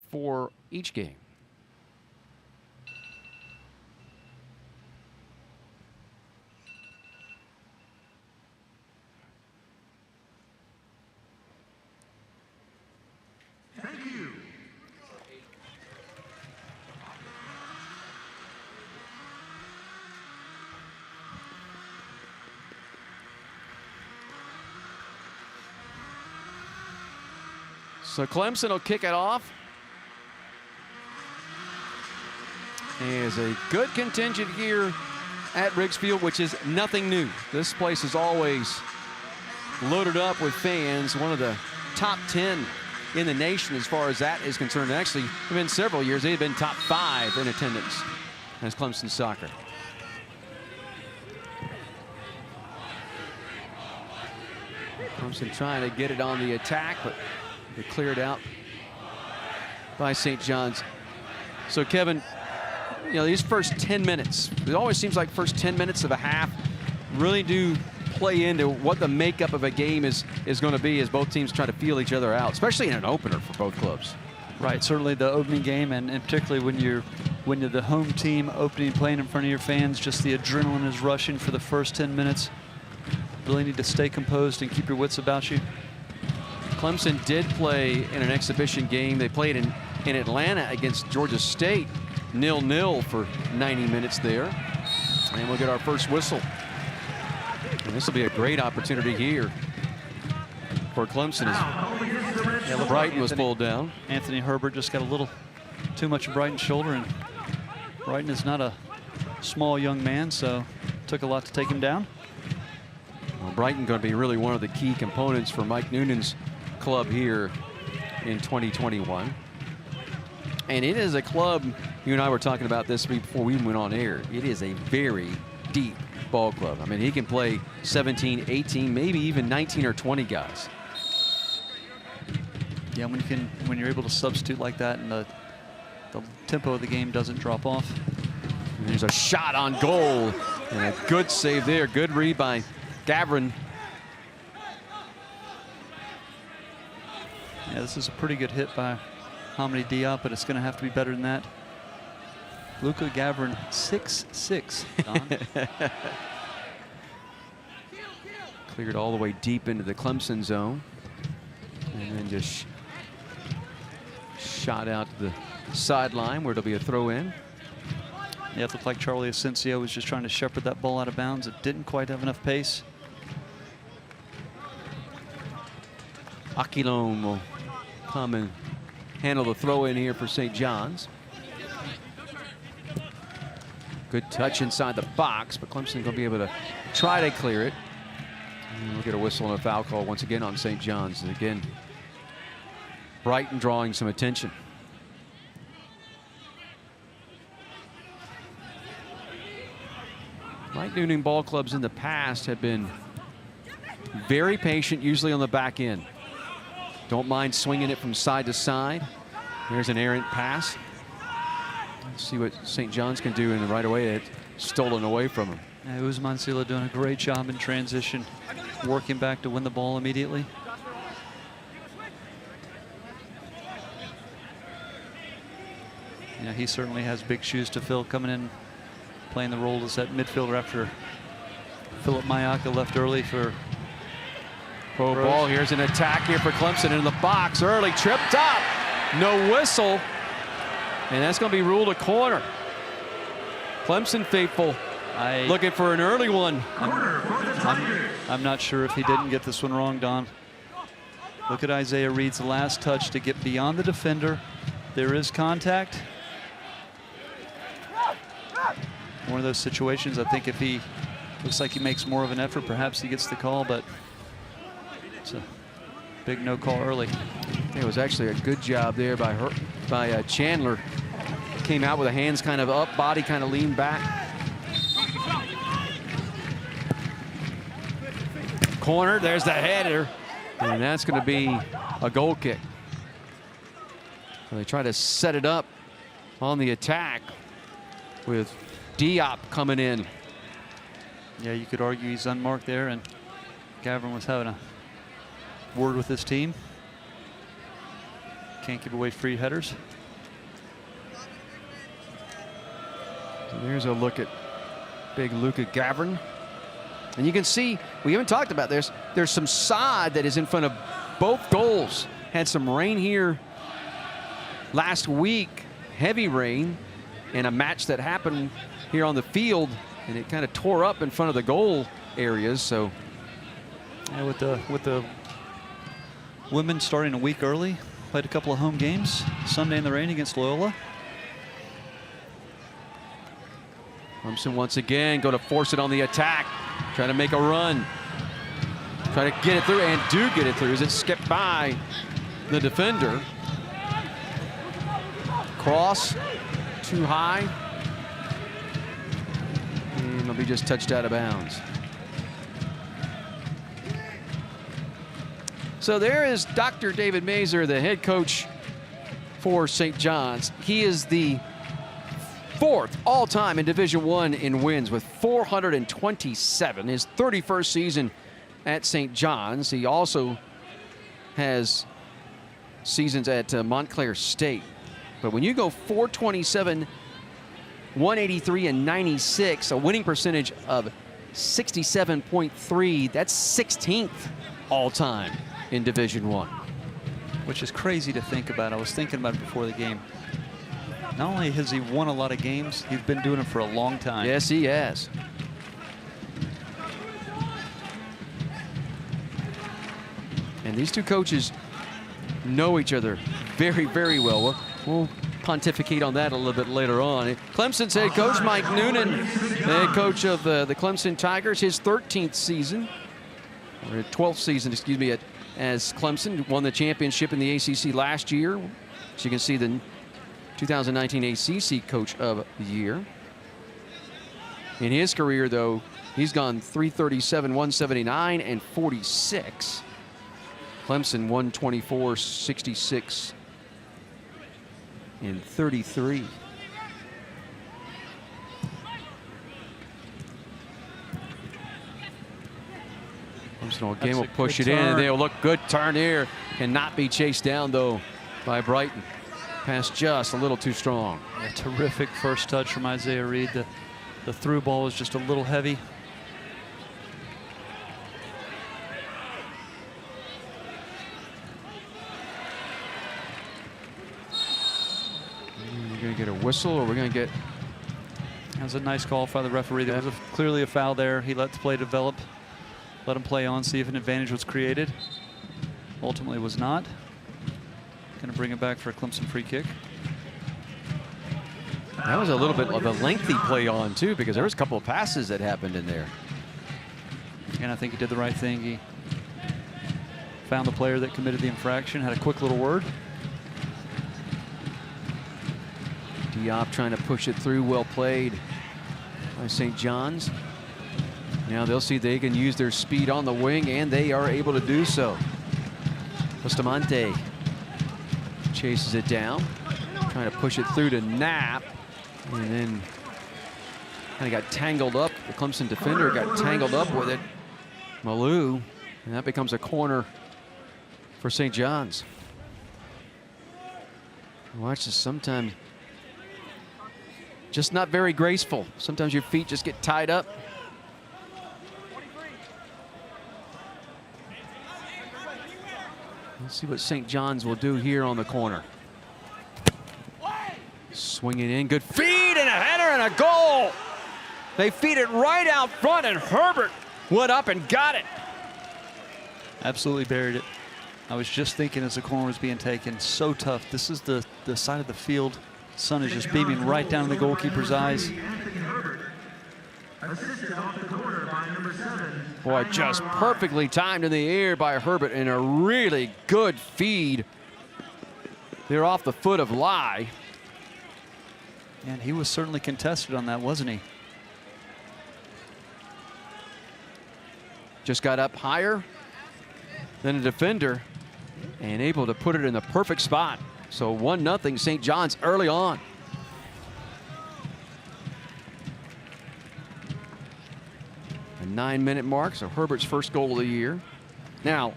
for each game. Thank you. So Clemson will kick it off. There's a good contingent here at Riggs Field, which is nothing new. This place is always loaded up with fans. One of the top 10 in the nation as far as that is concerned. Actually, it's been several years. They've been top 5 in attendance as Clemson soccer. Clemson trying to get it on the attack, but they're cleared out by St. John's. So Kevin, you know, these first 10 minutes, it always seems like first 10 minutes of a half really do play into what the makeup of a game is going to be as both teams try to feel each other out, especially in an opener for both clubs. Right, certainly the opening game, and particularly when you're the home team opening, playing in front of your fans, just the adrenaline is rushing for the first 10 minutes. Really need to stay composed and keep your wits about you. Clemson did play in an exhibition game. They played in Atlanta against Georgia State, 0-0 for 90 minutes there. And we'll get our first whistle. And this will be a great opportunity here for Clemson. As Brighton was pulled down. Anthony Herbert just got a little too much of Brighton's shoulder, and Brighton is not a small young man, so it took a lot to take him down. Well, Brighton going to be really one of the key components for Mike Noonan's club here in 2021. And it is a club, you and I were talking about this before we went on air. It is a very deep ball club. I mean, he can play 17, 18, maybe even 19 or 20 guys. Yeah, when you're able to substitute like that and the tempo of the game doesn't drop off. And there's a shot on goal and a good save there. Good read by Gavrin. Yeah, this is a pretty good hit by Hamdi Diop, but it's going to have to be better than that. Luka Gavrin, 6'6", Don. Cleared all the way deep into the Clemson zone. And then just shot out to the sideline where it'll be a throw in. Yeah, it looked like Charlie Asensio was just trying to shepherd that ball out of bounds. It didn't quite have enough pace. Aquilon will come and handle the throw in here for St. John's. Good touch inside the box, but Clemson going to be able to try to clear it. And we'll get a whistle and a foul call once again on St. John's. And again, Brighton drawing some attention. Mike Noonan ball clubs in the past have been very patient, usually on the back end. Don't mind swinging it from side to side. There's an errant pass. Let's see what St. John's can do in the right away. It's stolen away from him. Yeah, Usman Sila doing a great job in transition, working back to win the ball immediately. Yeah, he certainly has big shoes to fill, coming in, playing the role as that midfielder after Philip Mayaka left early for Pro ball. Here's an attack here for Clemson in the box. Early tripped up. No whistle. And that's going to be ruled a corner. Clemson faithful looking for an early one. I'm not sure if he didn't get this one wrong, Don. Look at Isaiah Reed's last touch to get beyond the defender. There is contact. One of those situations, I think if he looks like he makes more of an effort, perhaps he gets the call, but it's a big no call early. It was actually a good job there by Chandler. Came out with the hands kind of up, body kind of leaned back. Corner, there's the header. And that's going to be a goal kick. So they try to set it up on the attack with Diop coming in. Yeah, you could argue he's unmarked there, and Gavrin was having a word with his team. can't give away free headers. So there's a look at big Luca Gavrin. And you can see, we haven't talked about this, there's some sod that is in front of both goals. Had some rain here last week, heavy rain, and a match that happened here on the field, and it kind of tore up in front of the goal areas. So yeah, with the women starting a week early, played a couple of home games, Sunday in the rain against Loyola. Clemson once again going to force it on the attack, trying to make a run, try to get it through, and do get it through as it skipped by the defender. Cross too high, and it'll be just touched out of bounds. So there is Dr. David Mazur, the head coach for St. John's. He is the 4th all-time in Division I in wins with 427. His 31st season at St. John's. He also has seasons at Montclair State. But when you go 427, 183, and 96, a winning percentage of 67.3, that's 16th all-time in Division I. Which is crazy to think about. I was thinking about it before the game. Not only has he won a lot of games, he's been doing it for a long time. Yes, he has. And these two coaches know each other very, very well. We'll pontificate on that a little bit later on. Clemson's head coach, Mike Noonan, the head coach of the Clemson Tigers, his 13th season, or 12th season, excuse me, as Clemson, won the championship in the ACC last year. So you can see the 2019 ACC Coach of the Year. In his career, though, he's gone 337, 179, and 46. Clemson 124, 66, and 33. Clemson again will push it in, and they'll look good. Turn here. Cannot be chased down, though, by Brighton. Pass just a little too strong. A terrific first touch from Isaiah Reed. The through ball was just a little heavy. We're going to get a whistle, or we're going to get... That was a nice call by the referee. There was clearly a foul there. He let the play develop. Let him play on, see if an advantage was created. Ultimately was not. Going to bring it back for a Clemson free kick. That was a little bit of a lengthy play on, too, because there was a couple of passes that happened in there. And I think he did the right thing. He found the player that committed the infraction, had a quick little word. Diop trying to push it through. Well played by St. John's. Now they'll see they can use their speed on the wing, and they are able to do so. Bustamante chases it down, trying to push it through to Knapp, and then kind of got tangled up. The Clemson defender got tangled up with it. Malou, and that becomes a corner for St. John's. Watch this, sometimes just not very graceful. Sometimes your feet just get tied up. Let's see what St. John's will do here on the corner. Swinging in, good feed and a header and a goal. They feed it right out front, and Herbert went up and got it. Absolutely buried it. I was just thinking as the corner was being taken, so tough. This is the side of the field. Sun is just beaming right down in the goalkeeper's eyes. Boy, just perfectly timed in the air by Herbert, and a really good feed. They're off the foot of Lai. And he was certainly contested on that, wasn't he? Just got up higher than a defender and able to put it in the perfect spot. So 1-0 St. John's early on. A 9-minute mark, so Herbert's first goal of the year. Now,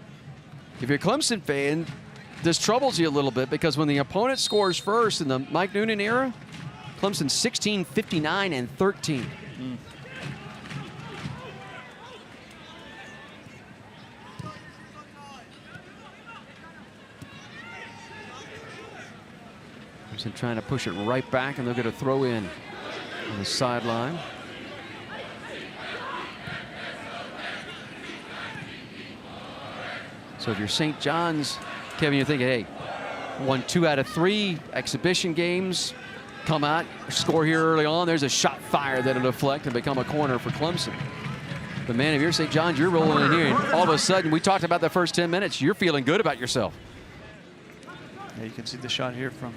if you're a Clemson fan, this troubles you a little bit because when the opponent scores first in the Mike Noonan era, Clemson 16, 59, and 13. Clemson trying to push it right back, and they'll get a throw in on the sideline. So if you're St. John's, Kevin, you're thinking, hey, won 2 out of 3 exhibition games, come out, score here early on. There's a shot fire that'll deflect and become a corner for Clemson. But man, if you're St. John's, you're rolling in here, and all of a sudden, we talked about the first 10 minutes, you're feeling good about yourself. Yeah, you can see the shot here from,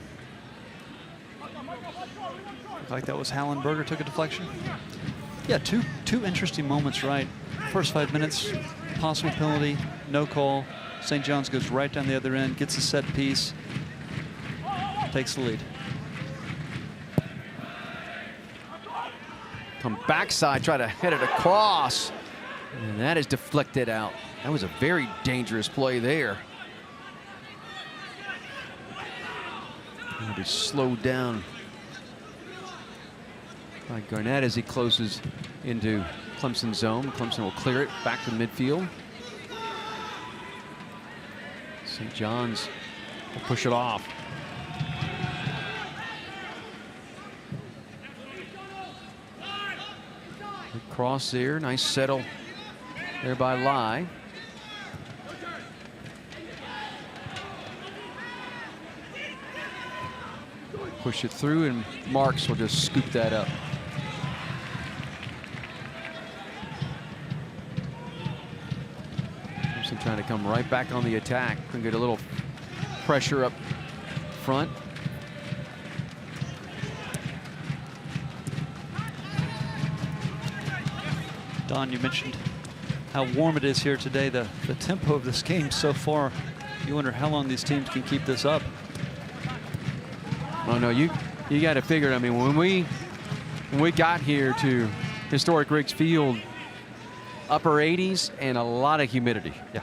looked like that was Hallenberger, took a deflection. Yeah, two interesting moments, right? First 5 minutes, possible penalty, no call. St. John's goes right down the other end, gets a set piece, takes the lead. Come backside, try to head it across, and that is deflected out. That was a very dangerous play there. It'll be slowed down by Garnett as he closes into Clemson zone. Clemson will clear it back to midfield. St. John's will push it off. Good cross there, nice settle there by Lai. Push it through, and Marks will just scoop that up. Clemson trying to come right back on the attack and get a little pressure up front. Don, you mentioned how warm it is here today. The tempo of this game so far, you wonder how long these teams can keep this up. Oh no, you got to figure it. I mean, when we got here to historic Riggs Field, upper 80s and a lot of humidity. Yeah.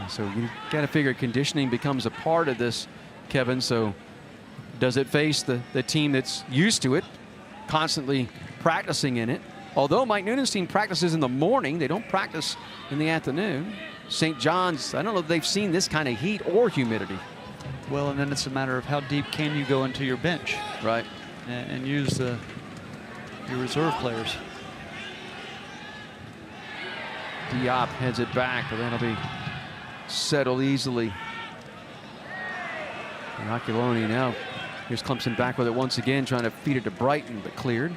So you got to figure conditioning becomes a part of this, Kevin. So does it face the team that's used to it, constantly practicing in it? Although Mike Noonan's team practices in the morning, they don't practice in the afternoon. St. John's, I don't know if they've seen this kind of heat or humidity. Well, and then it's a matter of how deep can you go into your bench. Right. And use your reserve players. Diop heads it back, but that'll be settled easily. And Aquiloni now, here's Clemson back with it once again, trying to feed it to Brighton, but cleared.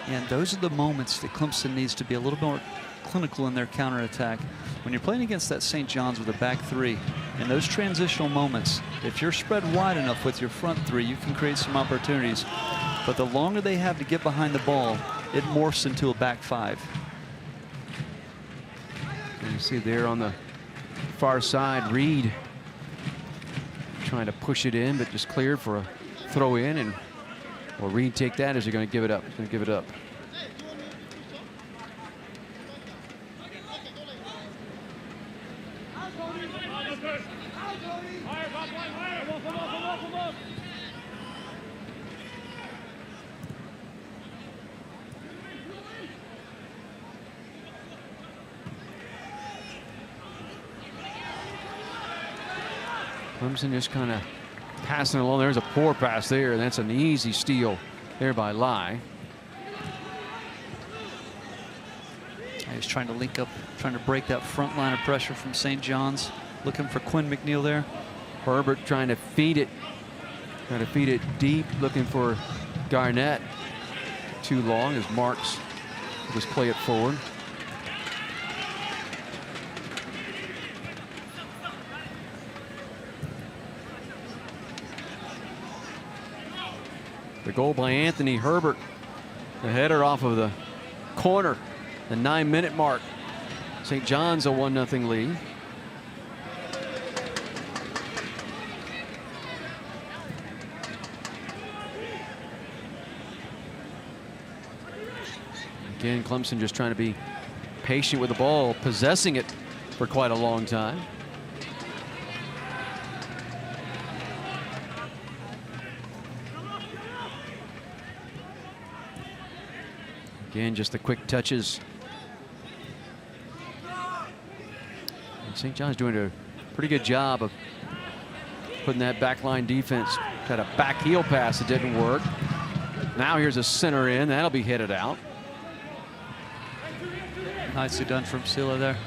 And those are the moments that Clemson needs to be a little more clinical in their counterattack. When you're playing against that St. John's with a back three, in those transitional moments, if you're spread wide enough with your front three, you can create some opportunities. But the longer they have to get behind the ball, it morphs into a back five. And you see there on the far side, Reed trying to push it in, but just cleared for a throw in. And will Reed take that? Or is he going to give it up? He's going to give it up. Clemson just kind of passing along. There's a poor pass there, and that's an easy steal there by Lai. He's trying to link up, trying to break that front line of pressure from St. John's. Looking for Quinn McNeil there. Herbert trying to feed it. Trying to feed it deep, looking for Garnett. Too long as Marks will just play it forward. The goal by Anthony Herbert. The header off of the corner. The 9-minute mark. St. John's a 1-0 lead. Again, Clemson just trying to be patient with the ball, possessing it for quite a long time. Again, just the quick touches. And St. John's doing a pretty good job of putting that backline defense. Had a back heel pass that didn't work. Now here's a center in. That'll be headed out. Nicely done from Sila there.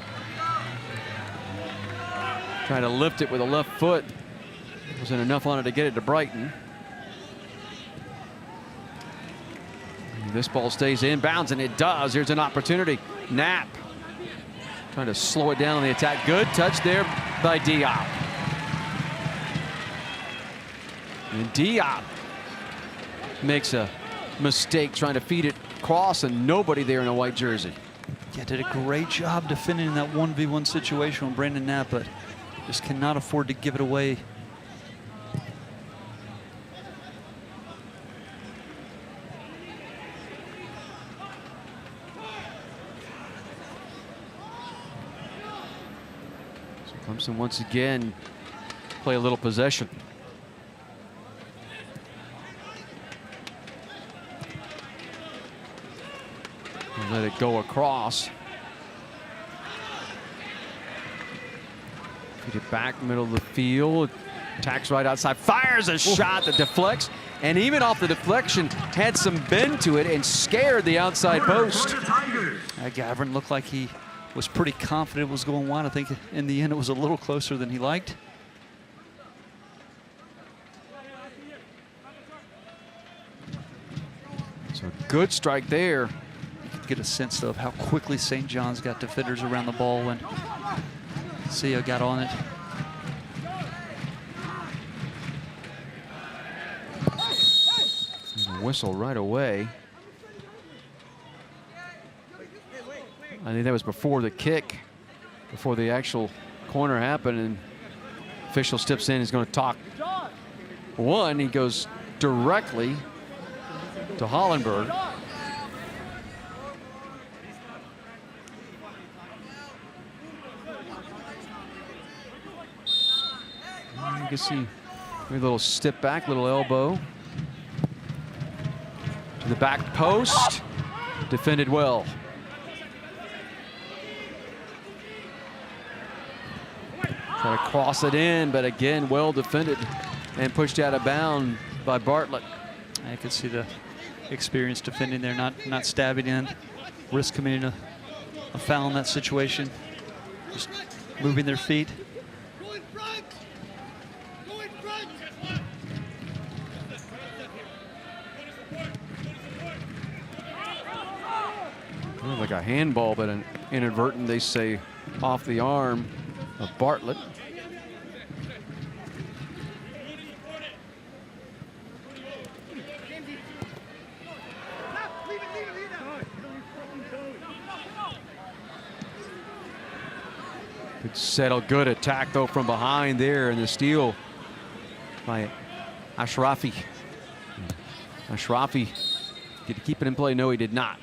Trying to lift it with a left foot. Wasn't enough on it to get it to Brighton. This ball stays inbounds, and it does. Here's an opportunity. Knapp trying to slow it down on the attack. Good touch there by Diop. And Diop makes a mistake trying to feed it cross, and nobody there in a white jersey. Yeah, did a great job defending in that 1v1 situation with Brandon Knapp, but just cannot afford to give it away. Clemson once again play a little possession. And let it go across. Feed it back middle of the field. Attacks right outside. Fires a shot that deflects. And even off the deflection, had some bend to it and scared the outside post. Gavin looked like he was pretty confident it was going wide. I think in the end it was a little closer than he liked. So good strike there. You could get a sense though of how quickly St. John's got defenders around the ball when Sia got on it. And a whistle right away. I think that was before the kick, before the actual corner happened, and official steps in. He's going to talk. One, he goes directly to Hollenberg. You can see a little step back, little elbow to the back post. Defended well. Try to cross it in, but again, well defended and pushed out of bounds by Bartlett. I could see the experience defending there, not stabbing in, risk committing a foul in that situation, just moving their feet. Kind of like a handball, but an inadvertent, they say, off the arm of Bartlett. Good settle, good attack though from behind there, and the steal by Ashrafi. Ashrafi, did he keep it in play? No, he did not.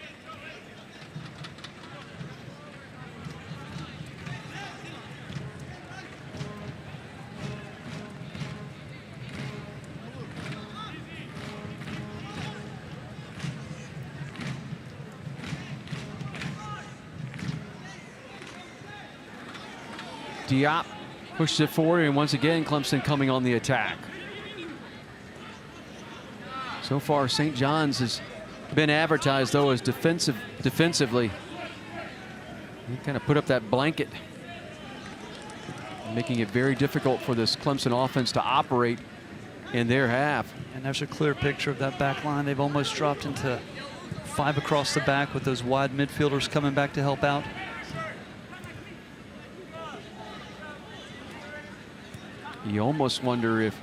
Diop pushes it forward, and once again Clemson coming on the attack. So far St. John's has been advertised though as defensively. They kind of put up that blanket, making it very difficult for this Clemson offense to operate in their half. And there's a clear picture of that back line. They've almost dropped into 5 across the back with those wide midfielders coming back to help out. You almost wonder if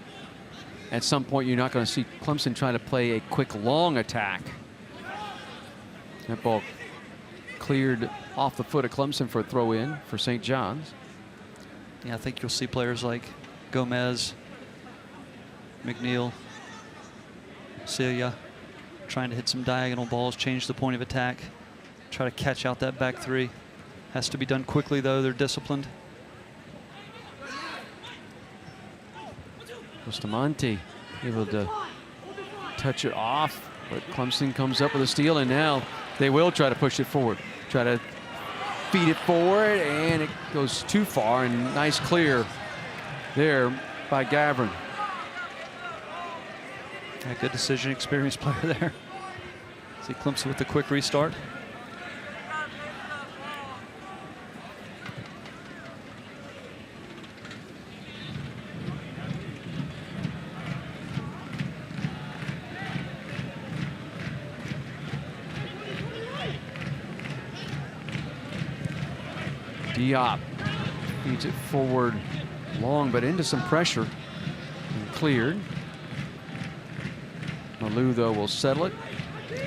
at some point you're not going to see Clemson trying to play a quick long attack. That ball cleared off the foot of Clemson for a throw in for St. John's. Yeah, I think you'll see players like Gomez, McNeil, Celia trying to hit some diagonal balls, change the point of attack, try to catch out that back three. Has to be done quickly, though. They're disciplined. Bustamante able to touch it off, but Clemson comes up with a steal, and now they will try to push it forward. Try to feed it forward, and it goes too far, and nice clear there by Gavrin. Yeah, good decision, experienced player there. See Clemson with the quick restart. Diop feeds it forward long, but into some pressure and cleared. Malou, though, will settle it.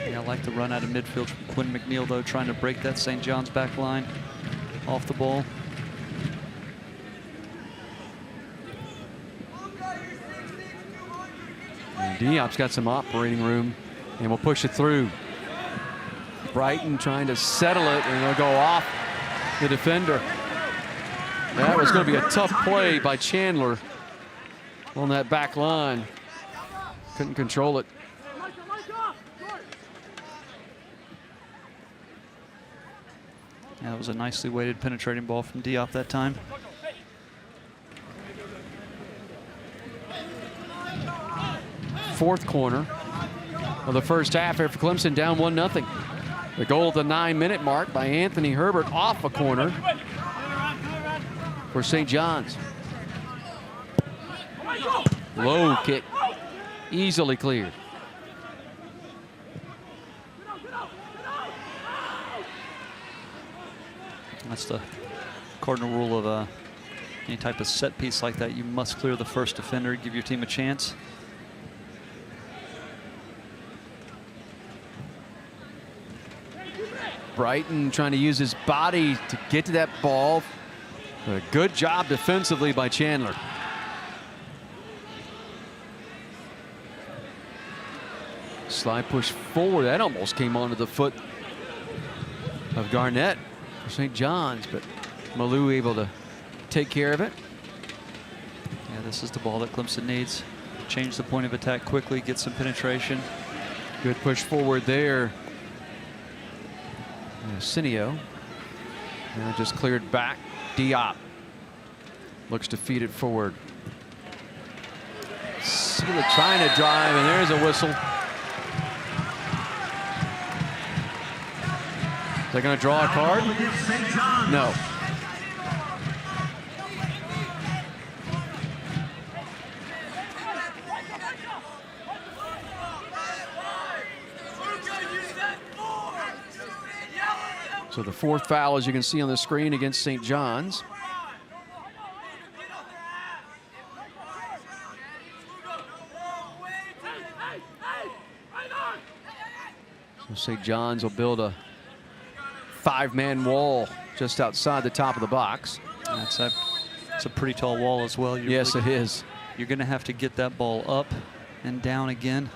Yeah, I like the run out of midfield from Quinn McNeil, though, trying to break that St. John's back line off the ball. And Diop's got some operating room, and will push it through. Brighton trying to settle it, and it'll go off the defender. That was going to be a tough play by Chandler on that back line. Couldn't control it. Yeah, that was a nicely weighted penetrating ball from Diop that time. Fourth corner of the first half here for Clemson, down 1-0. The goal at the 9-minute mark by Anthony Herbert off a corner for St. John's. Low kick, easily cleared. That's the cardinal rule of any type of set piece like that. You must clear the first defender, give your team a chance. Brighton trying to use his body to get to that ball. A good job defensively by Chandler. Slide push forward. That almost came onto the foot of Garnett for St. John's, but Malou able to take care of it. Yeah, this is the ball that Clemson needs. Change the point of attack quickly, get some penetration. Good push forward there. Cineo. Now just cleared back. Diop looks to feed it forward. Sela trying to drive, and there's a whistle. Is that going to draw a card? No. So the fourth foul, as you can see on the screen, against St. John's. So St. John's will build a 5-man wall just outside the top of the box. It's a pretty tall wall as well. Yes, it is. You're going to have to get that ball up and down again.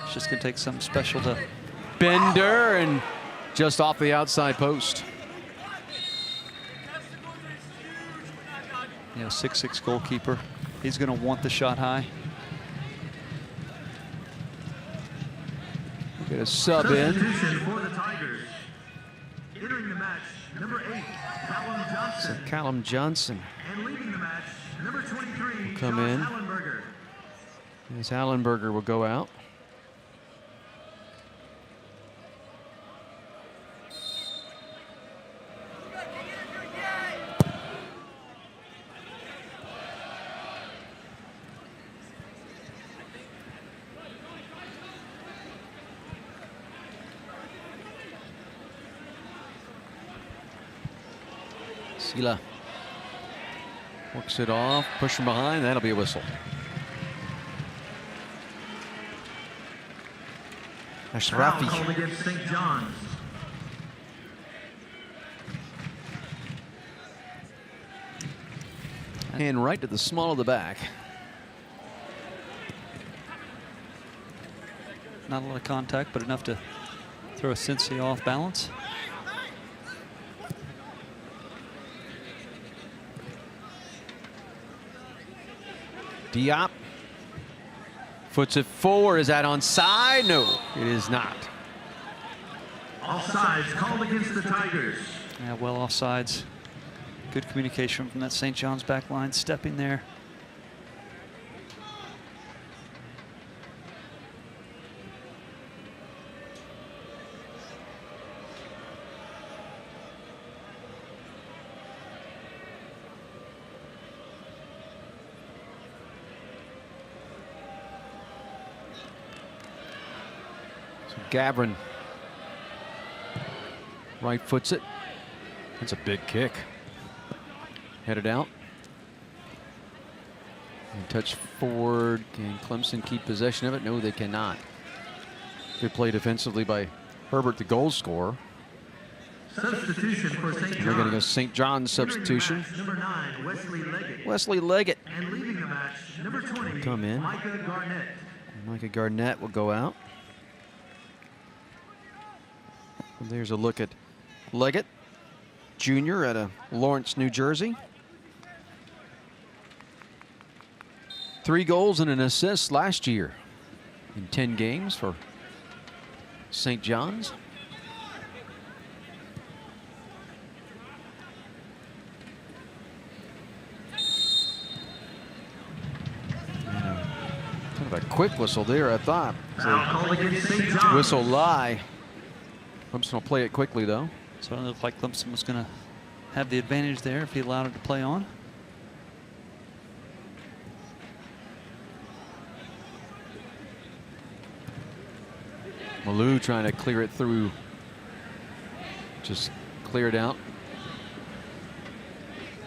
It's just going to take something special to... Bender, and just off the outside post. You know, 6'6" goalkeeper. He's going to want the shot high. Get a sub in. For the Tigers. Entering the match, number 8, Callum Johnson. So Callum Johnson And leaving the match, number 23, come Josh in. Hallenberger. As Hallenberger will go out. Sela works it off, push from behind, that'll be a whistle. Foul called Ashrafi. against St. John's. Hand right to the small of the back. Not a lot of contact, but enough to throw a Cincy off balance. Diop foots it forward. Is that onside? No, it is not. Offsides called against the Tigers. Yeah, well offsides. Good communication from that St. John's back line, stepping there. So Gavrin right foots it. That's a big kick. Headed out. And touch forward. Can Clemson keep possession of it? No, they cannot. Good play defensively by Herbert, the goal scorer. Substitution for St. John's. We're going to go St. John's substitution. Number 9, Wesley Leggett. Wesley Leggett And leaving the match, number 20, come in. Micah Garnett. Micah Garnett will go out. And there's a look at Leggett Jr. out of Lawrence, New Jersey. 3 goals and an assist last year in 10 games for St. John's. Kind of a quick whistle there, I thought. Foul called against St. John's. Whistle lie. Clemson will play it quickly, though. So it looked like Clemson was going to have the advantage there if he allowed it to play on. Malou trying to clear it through. Just cleared out.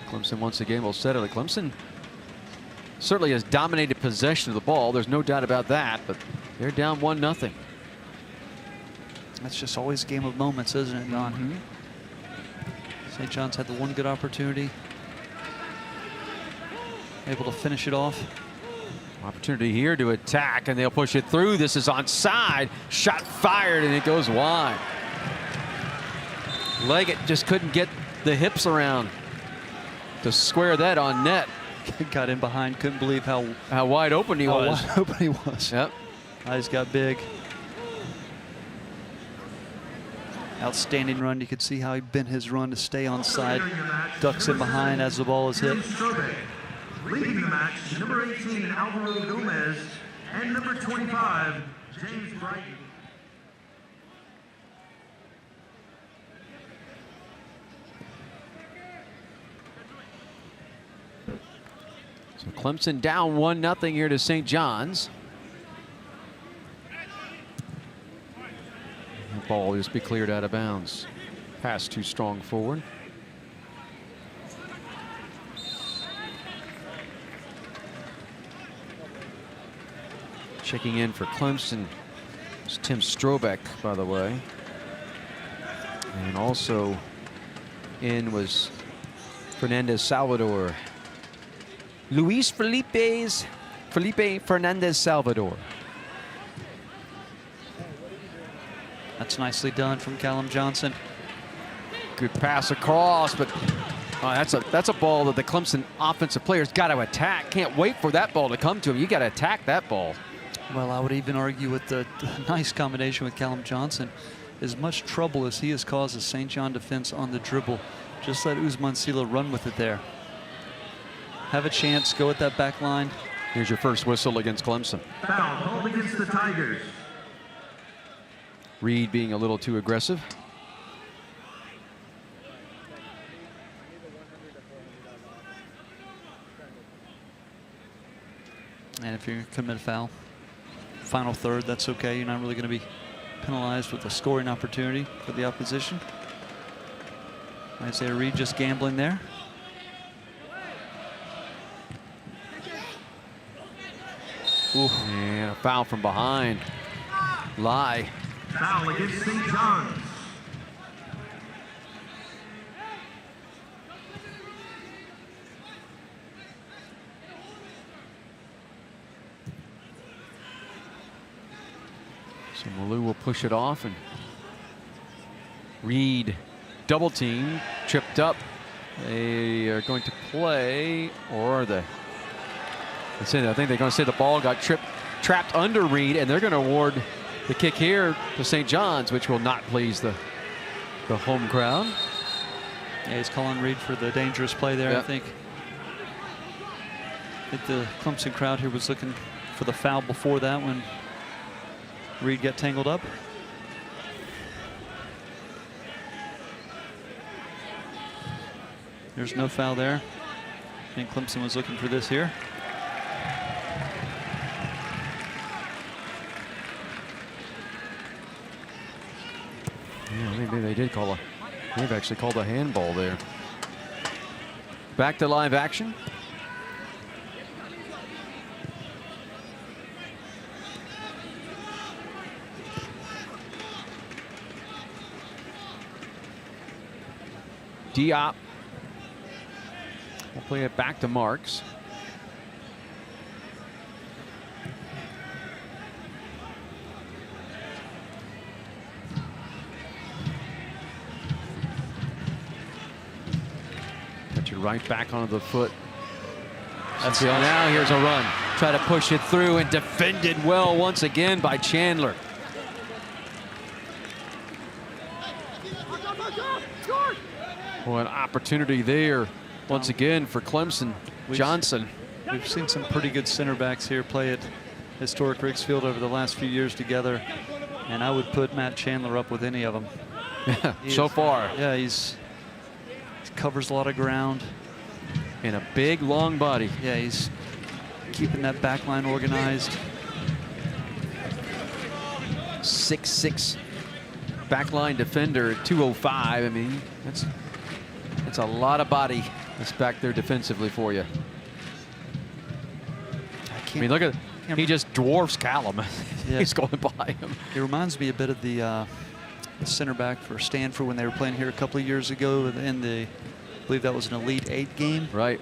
Clemson once again will settle it. Clemson certainly has dominated possession of the ball. There's no doubt about that, but they're down 1-0. That's just always a game of moments, isn't it, Don? St. John's had the one good opportunity. Able to finish it off. Opportunity here to attack, and they'll push it through. This is onside. Shot fired, and it goes wide. Leggett just couldn't get the hips around to square that on net. Got in behind, couldn't believe how wide open he was. wide open he was. Yep. Eyes got big. Outstanding run. You could see how he bent his run to stay on side. Ducks in behind as the ball is hit. Leading the match, number 18, Alvaro Gomez, and number 25, James Brighton. So Clemson down 1-0 here to St. John's. The ball will just be cleared out of bounds. Pass too strong forward. Checking in for Clemson is Tim Strobeck, by the way. And also in was Fernandez Salvador. Luis Felipe Fernandez Salvador. That's nicely done from Callum Johnson. Good pass across, but that's a ball that the Clemson offensive players got to attack. Can't wait for that ball to come to him. You got to attack that ball. Well, I would even argue with the nice combination with Callum Johnson. As much trouble as he has caused the St. John defense on the dribble, just let Usman Sila run with it there. Have a chance, go at that back line. Here's your first whistle against Clemson. Foul called against the Tigers. Reed being a little too aggressive. And if you're going to commit a foul, final third, that's okay. You're not really going to be penalized with a scoring opportunity for the opposition. Isaiah Reed just gambling there. Ooh. And a foul from behind. Lie. Foul against St. John's. So Malou will push it off, and Reed double team, tripped up. They are going to play, or are they? I think they're going to say the ball got trapped under Reed, and they're going to award the kick here to St. John's, which will not please the home crowd. Yeah, he's calling Reed for the dangerous play there, Yep. I think. The Clemson crowd here was looking for the foul before that when Reed got tangled up. There's no foul there. I think Clemson was looking for this here. Yeah, maybe they did call they've actually called a handball there. Back to live action. Diop will play it back to Marks. Touch it right back onto the foot. That's So now here's a run. Try to push it through and defended well once again by Chandler. Well, an opportunity there once again for Clemson. Johnson. We've seen some pretty good center backs here play at historic Riggs Field over the last few years together, and I would put Matt Chandler up with any of them. So far. Yeah, he covers a lot of ground. And a big, long body. Yeah, he's keeping that back line organized. 6'6" backline defender at 205. I mean, that's a lot of body that's back there defensively for you. I mean, look at he just dwarfs Callum. Yeah. He's going by him. It reminds me a bit of the center back for Stanford when they were playing here a couple of years ago in the, I believe that was an Elite 8 game. Right.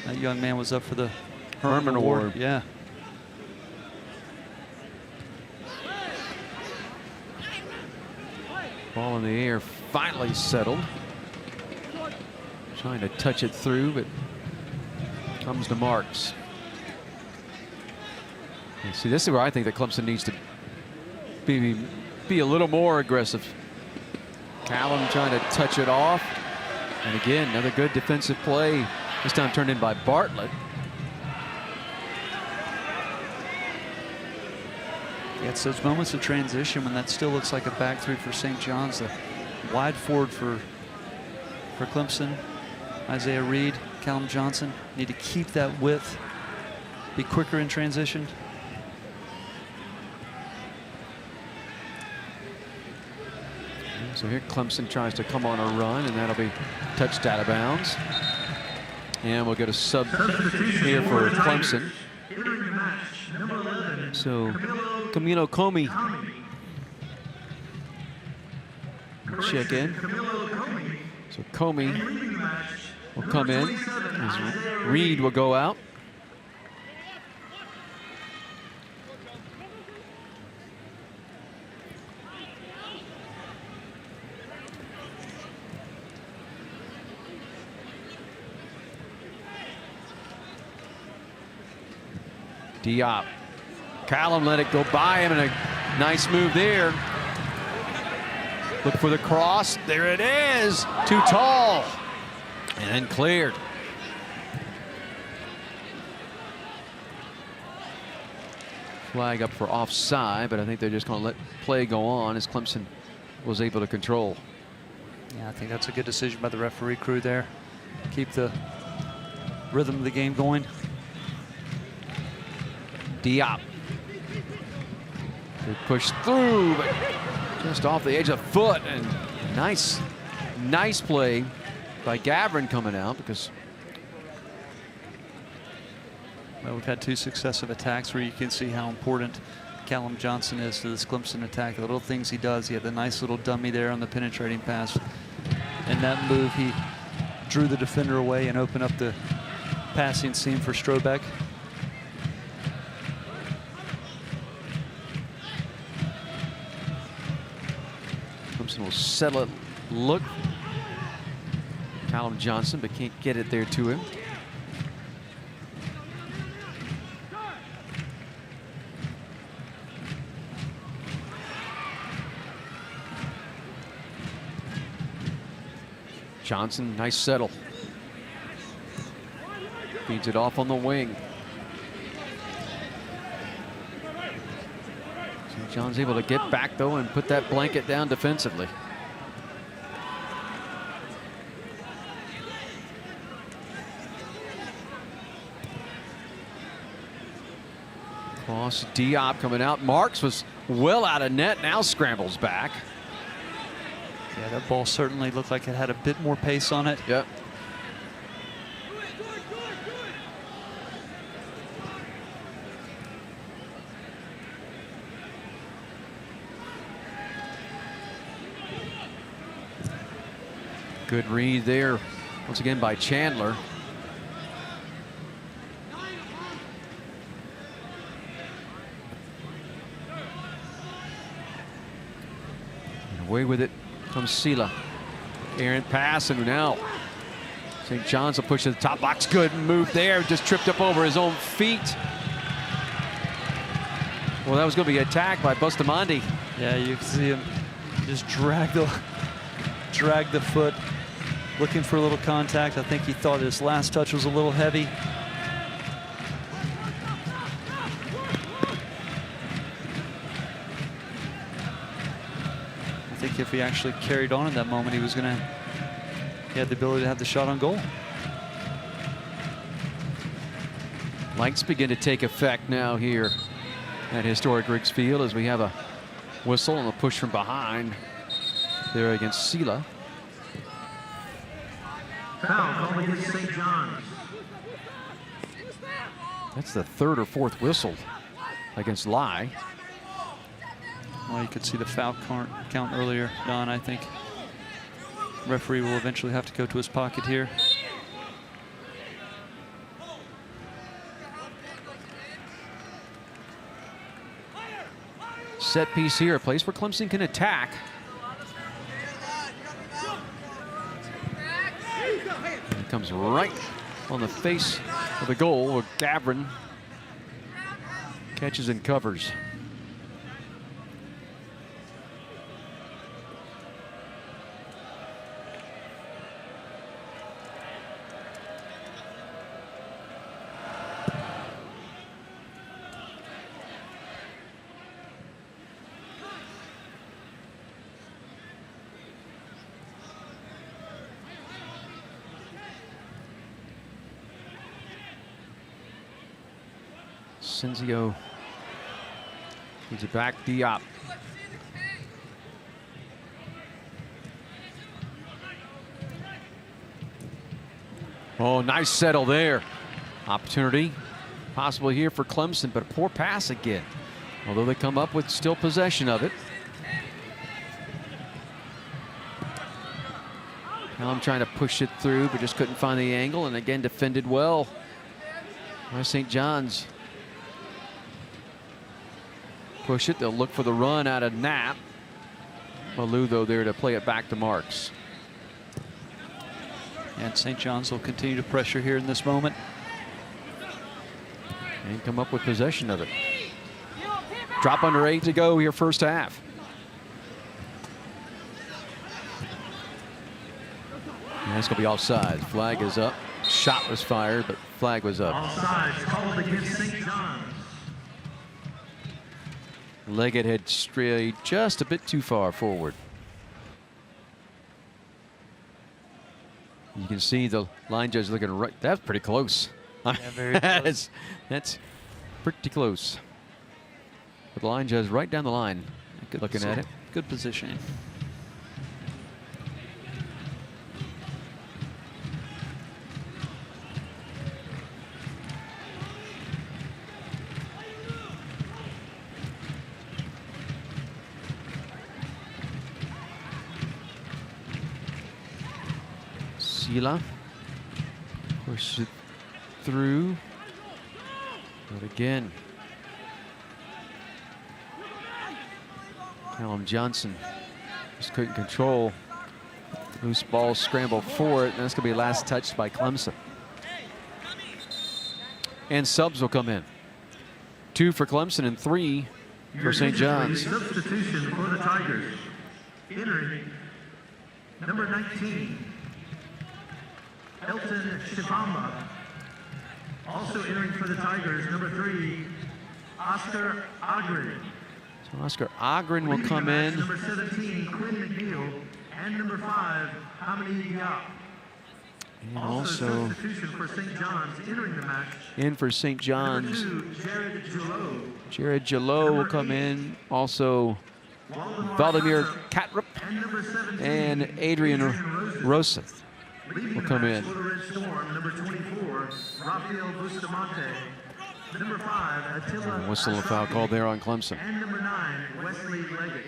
That young man was up for the Herman Award. Yeah. Ball in the air, finally settled. Trying to touch it through, but comes to Marks. And see, this is where I think that Clemson needs to be a little more aggressive. Callum trying to touch it off. And again, another good defensive play. This time turned in by Bartlett. Yeah, it's those moments of transition when that still looks like a back three for St. John's. The wide forward for Clemson. Isaiah Reed, Callum Johnson need to keep that width, be quicker in transition. So here Clemson tries to come on a run, and that'll be touched out of bounds. And we'll get a sub here for Clemson. So Camilo Comey check in. So Comey will come in as Reed will go out. Diop. Callum let it go by him, and a nice move there. Look for the cross. There it is. Too tall. And then cleared. Flag up for offside, but I think they're just going to let play go on as Clemson was able to control. Yeah, I think that's a good decision by the referee crew there. Keep the rhythm of the game going. Diop. They push through, but just off the edge of the foot, and nice play by Gavrin coming out, because well, we've had two successive attacks where you can see how important Callum Johnson is to this Clemson attack. The little things he does. He had the nice little dummy there on the penetrating pass. And that move, he drew the defender away and opened up the passing seam for Strobeck. Clemson will settle it. Look. Callum Johnson, but can't get it there to him. Johnson, nice settle. Feeds it off on the wing. St. John's able to get back though and put that blanket down defensively. Cross, Diop coming out. Marks was well out of net, now scrambles back. Yeah, that ball certainly looked like it had a bit more pace on it. Yep. Good read there, once again by Chandler. And away with it comes Sela. Errant pass, and now St. John's will push to the top box. Good move there, just tripped up over his own feet. Well, that was going to be attacked by Bustamante. Yeah, you can see him just drag the foot, looking for a little contact. I think he thought his last touch was a little heavy. I think if he actually carried on in that moment, he had the ability to have the shot on goal. Lights begin to take effect now here at historic Riggs Field as we have a whistle and a push from behind there against Sela. Foul called against St. John's. That's the third or fourth whistle against Lai. Well, you could see the foul count earlier, Don. I think referee will eventually have to go to his pocket here. Set piece here, a place where Clemson can attack. And it comes right on the face of the goal where Gavrin catches and covers. Cenzio needs it back. Diop. Oh, nice settle there. Opportunity possible here for Clemson, but a poor pass again. Although they come up with still possession of it. Now I'm trying to push it through, but just couldn't find the angle, and again defended well by St. John's. Push it, they'll look for the run out of Knapp. Malou, though, there to play it back to Marks. And St. John's will continue to pressure here in this moment. And come up with possession of it. Drop under 8 to go here first half. And that's going to be offside. Flag is up. Shot was fired, but flag was up. Offside called against St. John's. Leggett had strayed just a bit too far forward. You can see the line judge looking right. That's pretty close. Yeah, very close. That's pretty close. But the line judge right down the line looking at it. Good positioning. Sela pushes it through, but again, Callum Johnson just couldn't control. Loose ball scramble for it, and that's going to be last touched by Clemson. And subs will come in. 2 for Clemson and 3 for St. John's. Substitution for the Tigers. Entering number 19, Elton Shibamba. Also entering for the Tigers, number 3, Oscar Agrin. So Oscar Agrin will come in. Number 17, Quinn McNeil, and number 5, Hamidi Diop. And also substitution for St. John's entering the match. In for St. John's. Number 2, Jared Gillot. Jared Gillot will come in. Also Vladimir Katrup And number 17, and Adrian Roseth will come in. For the Red Storm, number 24, Rafael Bustamante. Number 5, Attila Whistle a foul called there on Clemson. And number 9, Wesley Leggett.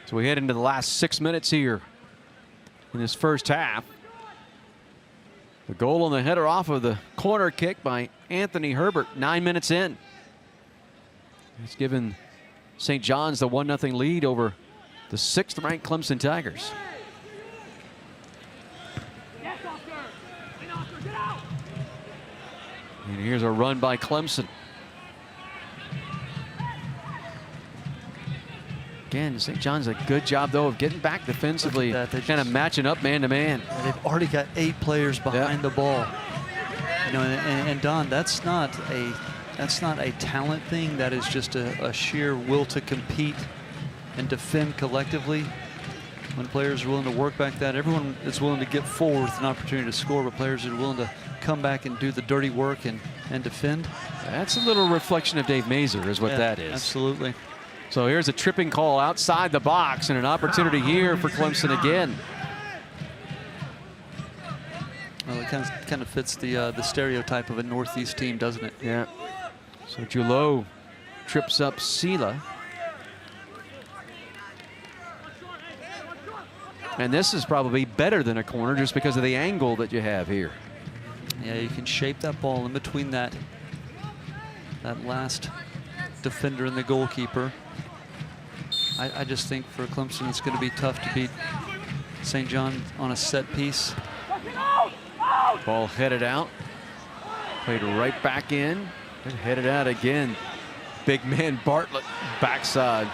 So we head into the last 6 minutes here in this first half. The goal on the header off of the corner kick by Anthony Herbert, 9 minutes in. It's given St. John's the 1-0 lead over the 6th-ranked Clemson Tigers. And here's a run by Clemson. Again, St. John's a good job, though, of getting back defensively, kind of matching up man-to-man. They've already got 8 players behind the ball. You know, and Don, that's not a talent thing. That is just a sheer will to compete and defend collectively. When players are willing to work back that, everyone is willing to get forward with an opportunity to score, but players are willing to come back and do the dirty work and defend. That's a little reflection of Dave Mazer is what that is. Absolutely. So here's a tripping call outside the box and an opportunity here for Clemson again. Well, it kind of fits the stereotype of a Northeast team, doesn't it? Yeah. So Gillot trips up Sela. And this is probably better than a corner just because of the angle that you have here. Yeah, you can shape that ball in between that last defender and the goalkeeper. I just think for Clemson it's going to be tough to beat St. John on a set piece. Ball headed out. Played right back in. And headed out again. Big man Bartlett backside.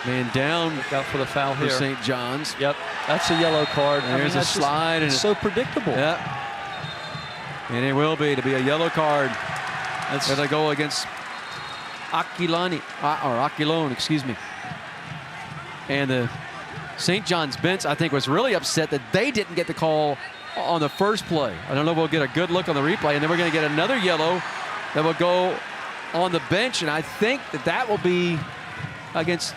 Man down. Look out for the foul for here. St. John's. Yep, that's a yellow card. And there's a slide. It's so predictable. Yeah. And it will be to be a yellow card. That's a goal against Aquilone, excuse me. And the St. John's bench, I think, was really upset that they didn't get the call on the first play. I don't know if we'll get a good look on the replay, and then we're going to get another yellow that will go on the bench, and I think that will be against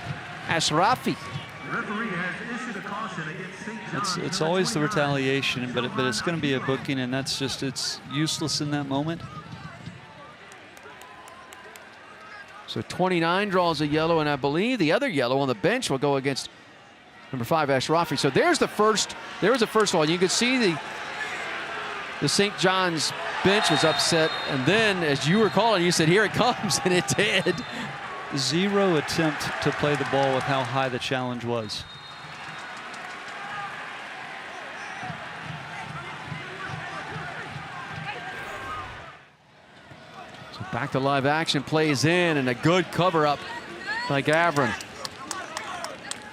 Ashrafi. The referee has issued a caution against St. John's. It's always the retaliation, but it's going to be a booking, and that's just, it's useless in that moment. So 29 draws a yellow, and I believe the other yellow on the bench will go against number 5, Ashrafi. So there's the first one. You could see the St. John's bench was upset, and then as you were calling, you said, here it comes, and it did. Zero attempt to play the ball with how high the challenge was. So back to live action, plays in, and a good cover up by Gavrin.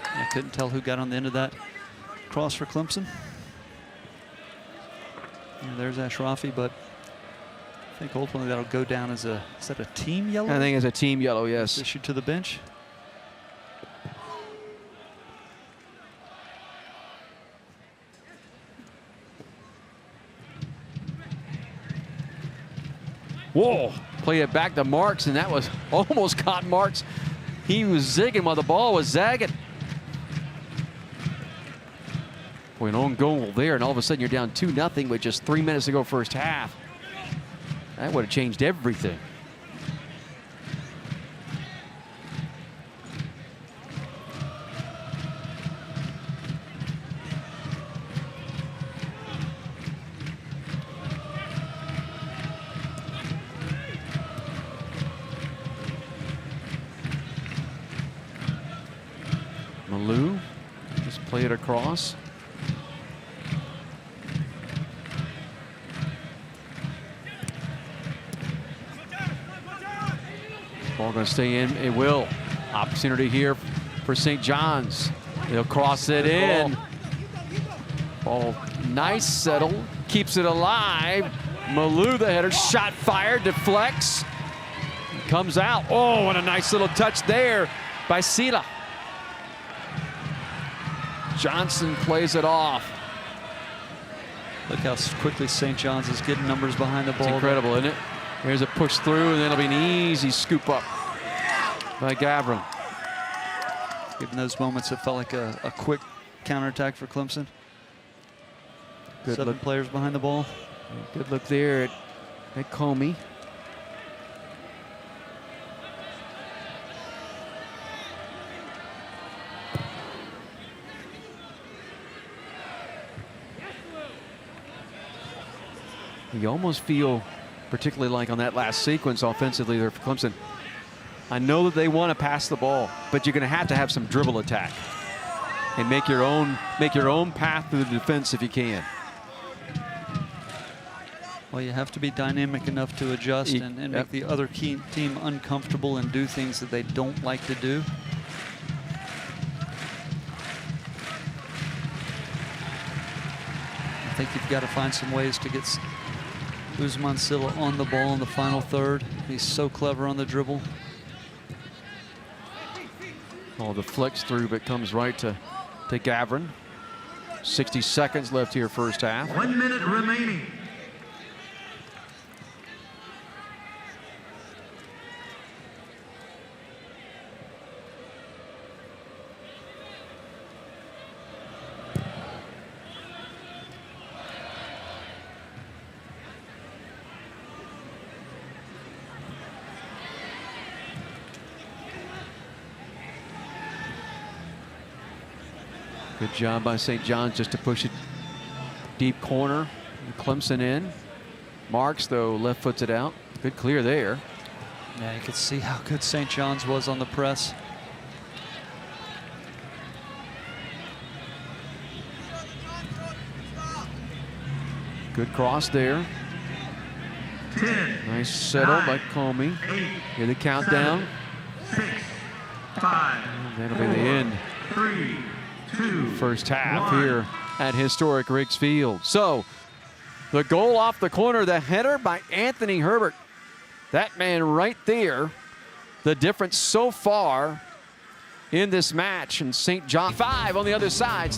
I couldn't tell who got on the end of that cross for Clemson. Yeah, there's Ashrafi, but I think ultimately that'll go down as is that a team yellow? I think it's a team yellow, yes. Issued to the bench. Whoa, play it back to Marks, and that was almost caught Marks. He was zigging while the ball was zagging. Boy, an own goal there, and all of a sudden you're down 2-0 with just 3 minutes to go first half. That would have changed everything. Malou, just play it across. Ball going to stay in. It will. Opportunity here for St. John's. They'll cross it in. Ball Nice settle, keeps it alive. Malou, the header, shot fired, deflects, comes out. Oh, what a nice little touch there by Sila. Johnson plays it off. Look how quickly St. John's is getting numbers behind the ball. It's incredible, isn't it? Here's a push through, and then it'll be an easy scoop up by Gavron. Even those moments, it felt like a quick counterattack for Clemson. Good 7 look. players behind the ball. Good look there at Comey. You almost feel, particularly like on that last sequence offensively there for Clemson, I know that they want to pass the ball, but you're going to have some dribble attack and make your own path through the defense if you can. Well, you have to be dynamic enough to adjust and make the other team uncomfortable and do things that they don't like to do. I think you've got to find some ways to get Usman Silla on the ball in the final third. He's so clever on the dribble. Oh, the flex through, but comes right to Gavron. 60 seconds left here first half. 1 minute remaining. Good job by St. John's just to push it deep corner. Clemson in. Marks, though, left foots it out. Good clear there. Yeah, you could see how good St. John's was on the press. Good cross there. 10. Nice settle 9, by Comey. 8. Hear the countdown. 6. 5. That'll be the end. 3. 2. First half 1. here at historic Riggs Field. So the goal off the corner, the header by Anthony Herbert. That man right there, the difference so far in this match. And St. John 5 on the other side.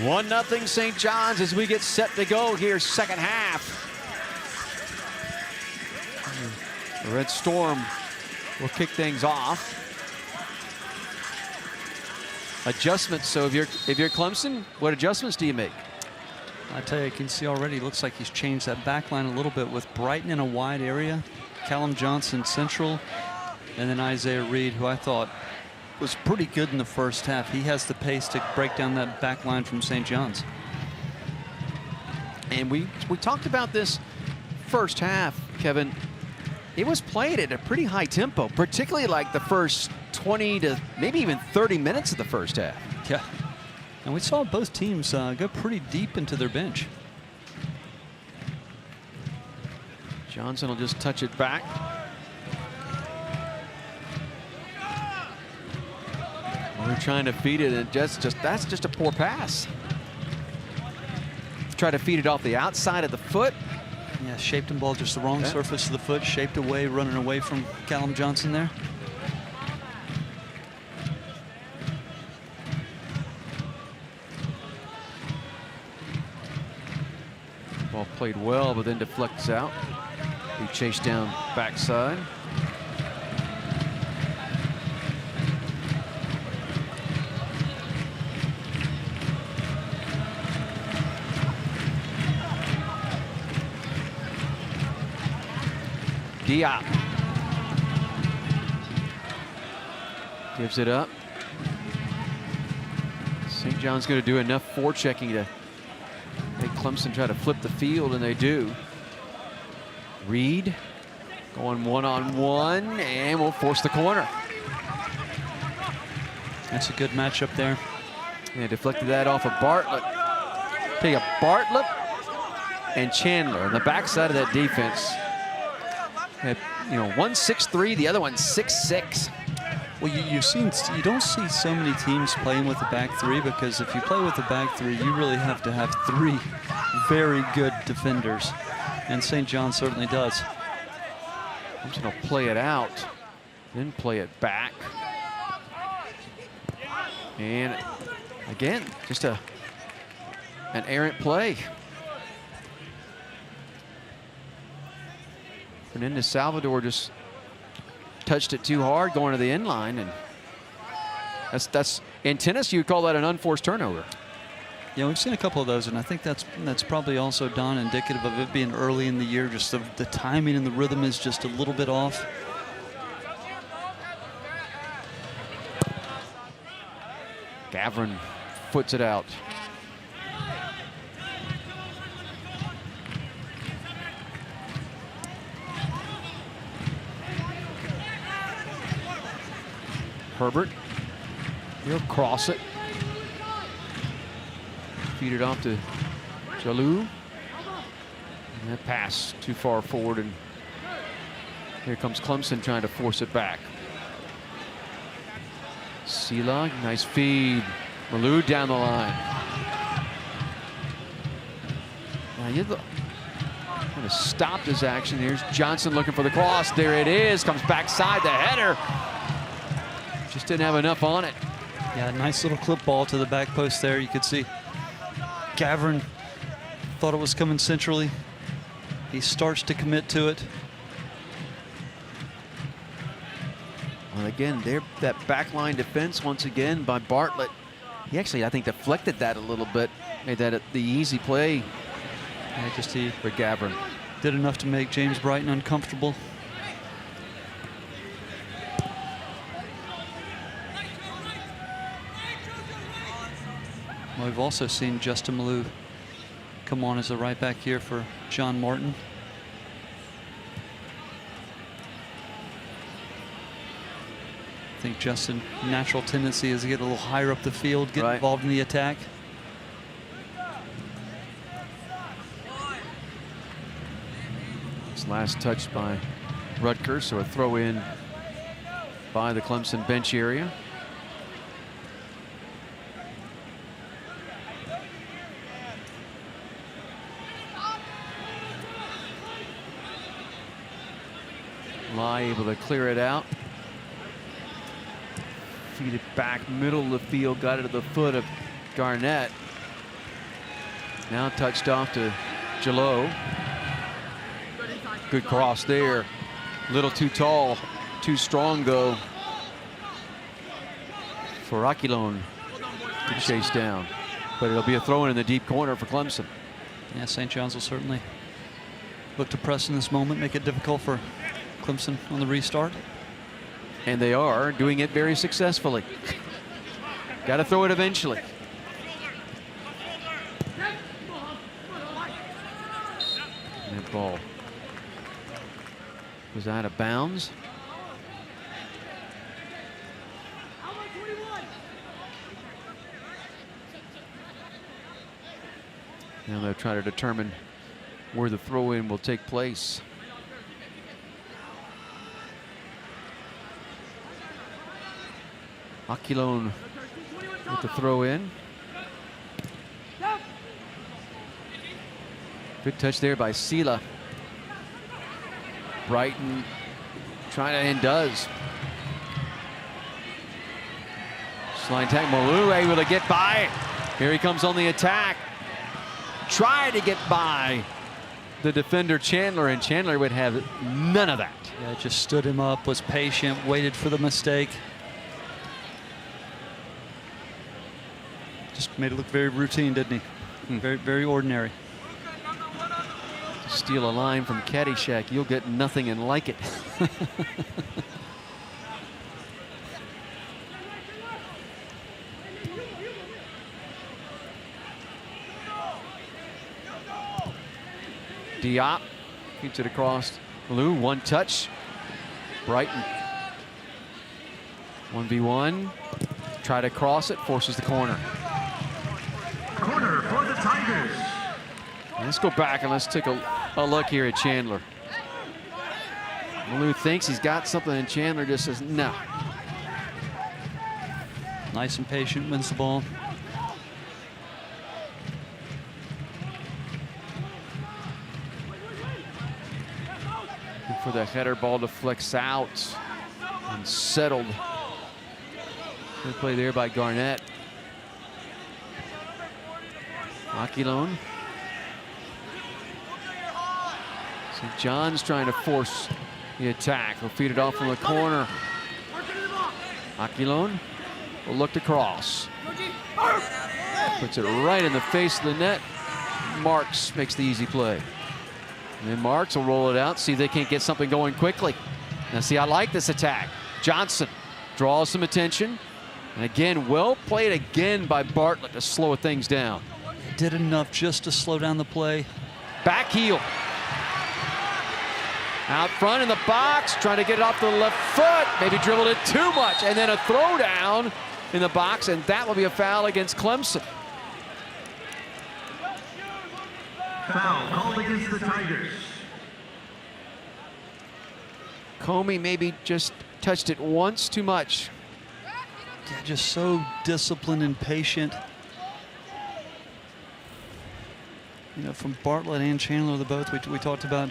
One 0 St. John's as we get set to go here, second half. The Red Storm will kick things off. Adjustments. So if you're Clemson, what adjustments do you make? I tell you, you can see already, looks like he's changed that back line a little bit with Brighton in a wide area, Callum Johnson central, and then Isaiah Reed, who I thought was pretty good in the first half. He has the pace to break down that back line from St. John's. And we talked about this first half, Kevin. It was played at a pretty high tempo, particularly like the first 20 to maybe even 30 minutes of the first half. Yeah. And we saw both teams go pretty deep into their bench. Johnson will just touch it back. We're trying to feed it, and that's just a poor pass. Try to feed it off the outside of the foot. Yeah, shaped and ball just the wrong surface of the foot, shaped away, running away from Callum Johnson there. Ball played well, but then deflects out. He chased down backside. Diop gives it up. St. John's going to do enough forechecking to make Clemson try to flip the field, and they do. Reed going one-on-one, and will force the corner. That's a good matchup there. And deflected that off of Bartlett. Take a Bartlett and Chandler on the backside of that defense. Had, you know, one 6'3", the other one 6'6". Well, you don't see so many teams playing with the back three, because if you play with the back three, you really have to have three very good defenders, and St. John certainly does. Clemson will play it out, then play it back. And again, just an errant play. Fernandez Salvador just touched it too hard going to the end line, and that's in tennis you'd call that an unforced turnover. Yeah, we've seen a couple of those, and I think that's probably also, Don, indicative of it being early in the year. Just the timing and the rhythm is just a little bit off. Gavrin foots it out. Herbert, he'll cross it. Feed it off to Jalou. And that pass too far forward, and here comes Clemson trying to force it back. Seelag, nice feed. Malou down the line. Now you kind of stopped his action. Here's Johnson looking for the cross. There it is. Comes backside the header. Just didn't have enough on it. Yeah, nice little clip ball to the back post there. You could see Gavrin thought it was coming centrally. He starts to commit to it. Well, again, that backline defense once again by Bartlett. He actually, I think, deflected that a little bit. Made that the easy play. Yeah, just he for Gavrin. Did enough to make James Brighton uncomfortable. Well, we've also seen Justin Malou come on as a right back here for John Martin. I think Justin's natural tendency is to get a little higher up the field, get involved in the attack. This last touch by Rutgers, so a throw in by the Clemson bench area. Lai able to clear it out. Feed it back, middle of the field, got it to the foot of Garnett. Now touched off to Jalou. Good cross there. Little too tall, too strong though for Aquilon to chase down. But it'll be a throw in the deep corner for Clemson. Yeah, St. John's will certainly look to press in this moment, make it difficult for Clemson on the restart. And they are doing it very successfully. Got to throw it eventually. And that ball was out of bounds. Now they'll try to determine where the throw-in will take place. Aquilon with the throw in. Good touch there by Sela. Brighton trying to, and does. Slide tag, Malou able to get by. Here he comes on the attack. Try to get by the defender Chandler, and Chandler would have none of that. Yeah, just stood him up, was patient, waited for the mistake. Just made it look very routine, didn't he? Very, very ordinary. Steal a line from Caddyshack, you'll get nothing and like it. Diop keeps it across. Lou, one touch. Brighton. 1v1. Try to cross it, forces the corner. Corner for the Tigers. Let's go back and let's take a look here at Chandler. Lou thinks he's got something, and Chandler just says no. Nice and patient, wins the ball. And for the header ball to flex out and settled. Good play there by Garnett. Aquilon. St. John's trying to force the attack. He'll feed it off from the corner. Aquilon will look to cross. Puts it right in the face of the net. Marks makes the easy play. And then Marks will roll it out, see if they can't get something going quickly. Now see, I like this attack. Johnson draws some attention. And again, well played again by Bartlett to slow things down. Did enough just to slow down the play. Back heel. Out front in the box, trying to get it off the left foot. Maybe dribbled it too much. And then a throwdown in the box, and that will be a foul against Clemson. Foul called against the Tigers. Comey maybe just touched it once too much. Yeah, just so disciplined and patient. You know, from Bartlett and Chandler, the both we talked about,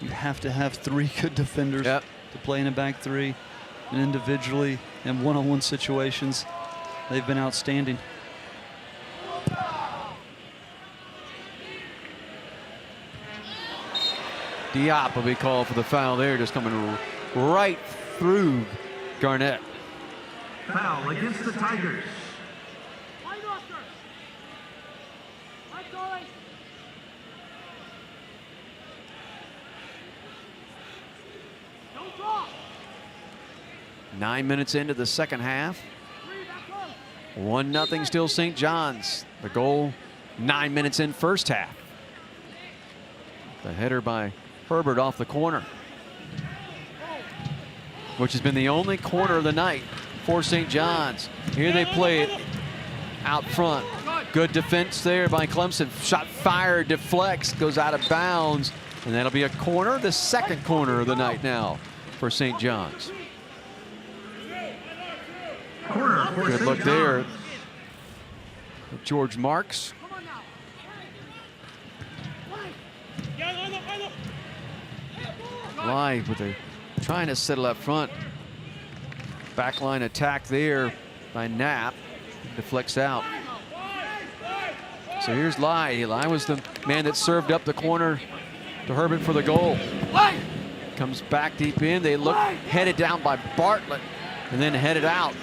you have to have three good defenders to play in a back three, and individually in one-on-one situations, they've been outstanding. Diop will be called for the foul there, just coming right through Garnett. Foul against the Tigers. Nine minutes into the second half. 1-0 still St. John's. The goal 9 minutes in first half. The header by Herbert off the corner, which has been the only corner of the night for St. John's. Here they play it out front. Good defense there by Clemson. Shot fired, deflects, goes out of bounds, and that'll be a corner, the second corner of the night now for St. John's. Corner for Good St. look there. John's. George Marks. Live with a trying to settle up front. Backline attack there by Knapp. Deflects out. So here's Lai. Lai was the man that served up the corner to Herbert for the goal. Comes back deep in. They look headed down by Bartlett and then headed out.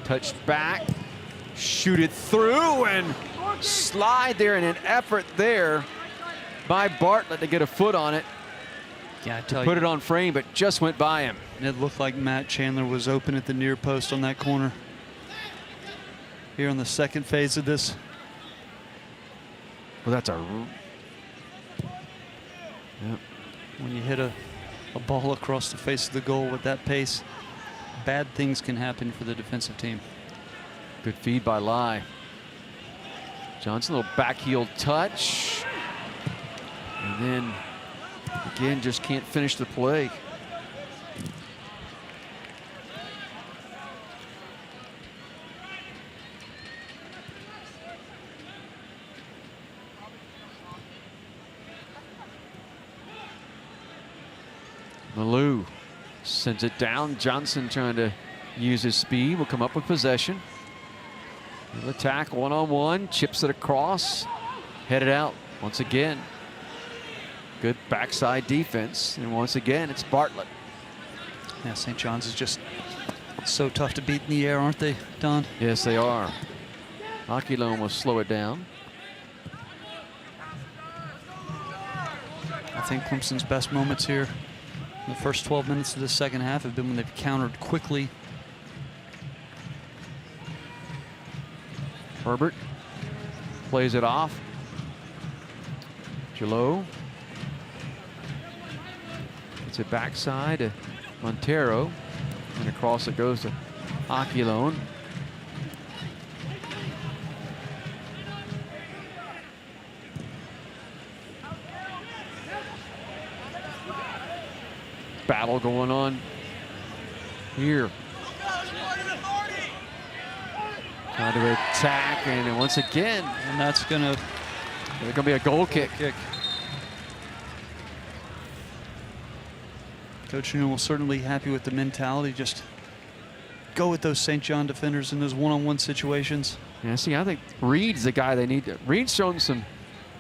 Touched back. Shoot it through and slide there in an effort there by Bartlett to get a foot on it. Yeah, I tell Put you, it on frame, but just went by him. it looked like Matt Chandler was open at the near post on that corner. Here on the second phase of this. Well, that's a... Yep. When you hit a ball across the face of the goal with that pace, bad things can happen for the defensive team. Good feed by Lai. Johnson, a little back heel touch. And then, again, just can't finish the play. Malou sends it down. Johnson trying to use his speed. Will come up with possession. He'll attack one-on-one. Chips it across. Headed out Once again, good backside defense. And once again, it's Bartlett. Yeah, St. John's is just so tough to beat in the air, aren't they, Don? Yes, they are. Aquilon will slow it down. I think Clemson's best moments here in the first 12 minutes of the second half have been when they've countered quickly. Herbert plays it off. Gillot. It's a backside to Montero. And across it goes to Aquilon. Battle going on here. Trying to attack, and once again, And that's gonna be a goal kick. Coach Newell will certainly be happy with the mentality. Just go with those St. John defenders in those one-on-one situations. Yeah, see, I think Reed's the guy they need. Reed's showing some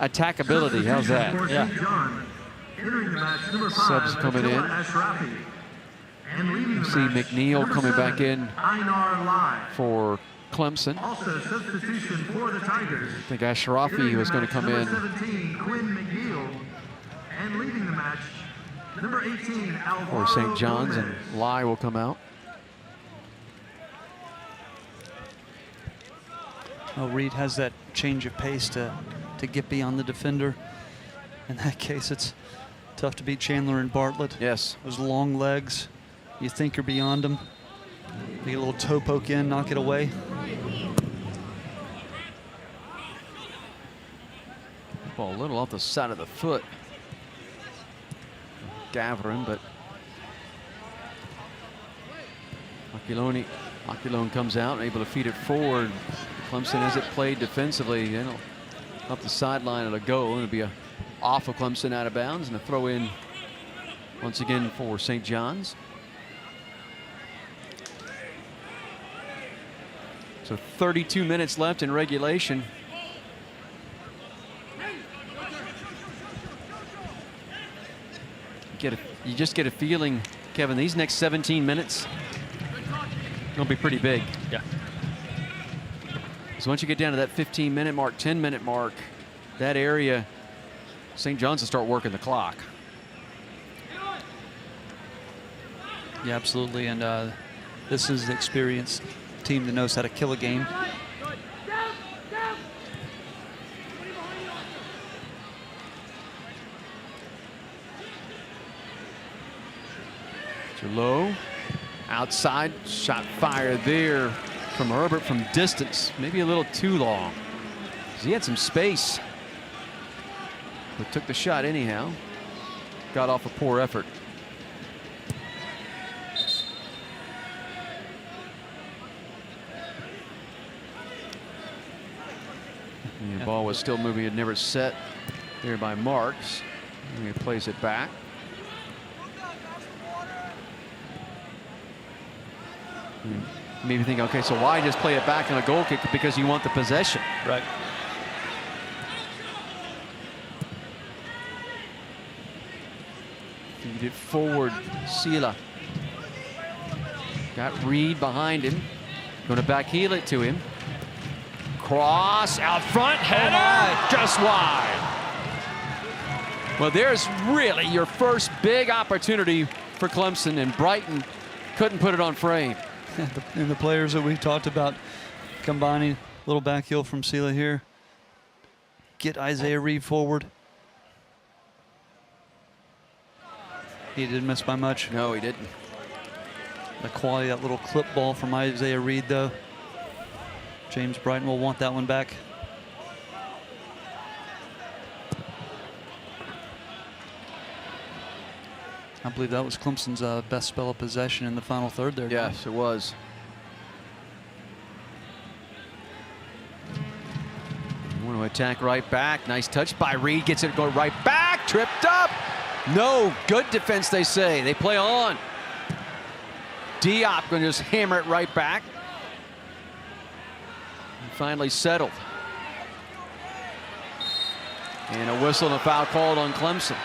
attackability. How's that? For Yeah. St. John, entering the match, number 5, Subs coming in. Ashrafi. And leaving You the see match, McNeil number coming 7, back in Einar Lai. for Clemson. Also substitution for the Tigers. I think Ashrafi was going to come in. Number 17, Quinn McNeil. And leaving the match, number 18, Alvaro For St. John's, Gomez. and Lai will come out. Oh, Reed has that change of pace to get beyond the defender. In that case, it's tough to beat Chandler and Bartlett. Yes. Those long legs, you think you're beyond them. They get a little toe poke in, knock it away. Ball a little off the side of the foot. Gavrin, but Aquilon comes out and able to feed it forward. Clemson has it played defensively. You know, up the sideline, it'll go. It'll be a off of Clemson, out of bounds, and a throw in once again for St. John's. So 32 minutes left in regulation. You just get a feeling, Kevin, these next 17 minutes will be pretty big. Yeah. So once you get down to that 15-minute mark, 10-minute mark, that area, St. John's will start working the clock. Yeah, absolutely. And this is the experienced team that knows how to kill a game. Low, outside, shot fired there from Herbert from distance, maybe a little too long. He had some space, but took the shot anyhow. Got off a poor effort. And the ball was still moving, it never set there by Marks. And he plays it back. Maybe think, okay, so why just play it back on a goal kick? Because you want the possession. Right. Feed it forward, Sila. Got Reed behind him. Going to back heel it to him. Cross out front, header, just wide. Well, there's really your first big opportunity for Clemson, and Brighton couldn't put it on frame. And the players that we talked about combining, little back heel from Sela here. Get Isaiah Reed forward. He didn't miss by much. No, he didn't. The quality of that little clip ball from Isaiah Reed, though. James Brighton will want that one back. I believe that was Clemson's best spell of possession in the final third there. Yes, it was. You want to attack right back. Nice touch by Reed. Gets it to go right back. Tripped up. No, good defense, they say. They play on. Diop going to just hammer it right back. And finally settled. And a whistle and a foul called on Clemson.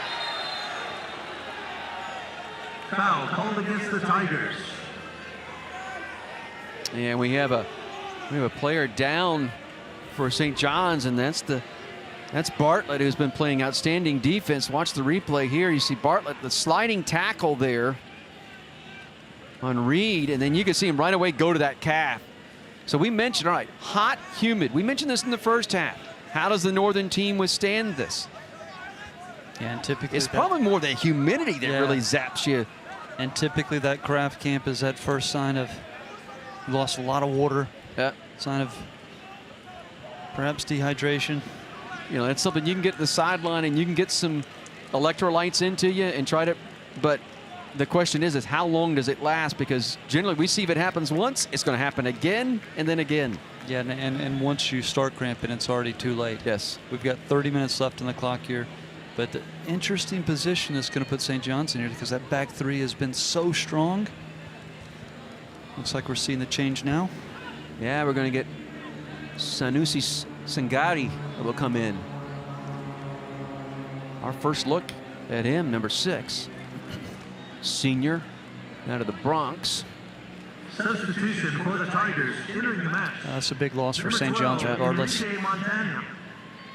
Foul called against the Tigers. And we have a player down for St. John's, and that's Bartlett, who's been playing outstanding defense. Watch the replay here. You see Bartlett, the sliding tackle there on Reed, and then you can see him right away go to that calf. So we mentioned, all right, hot, humid. We mentioned this in the first half. How does the Northern team withstand this? Yeah, and typically it's probably more the humidity that really zaps you. And typically that calf camp is that first sign of you lost a lot of water. Yeah. Sign of perhaps dehydration. You know, that's something you can get to the sideline and you can get some electrolytes into you and try to, but the question is how long does it last? Because generally we see if it happens once, it's going to happen again and then again. Yeah, and once you start cramping, it's already too late. Yes. We've got 30 minutes left on the clock here. But the interesting position is going to put St. John's in here because that back three has been so strong. Looks like we're seeing the change now. Yeah, we're going to get Sanusi Sangari will come in. Our first look at him, number 6. Senior out of the Bronx. Substitution for the Tigers entering the match. That's a big loss for St. John's regardless.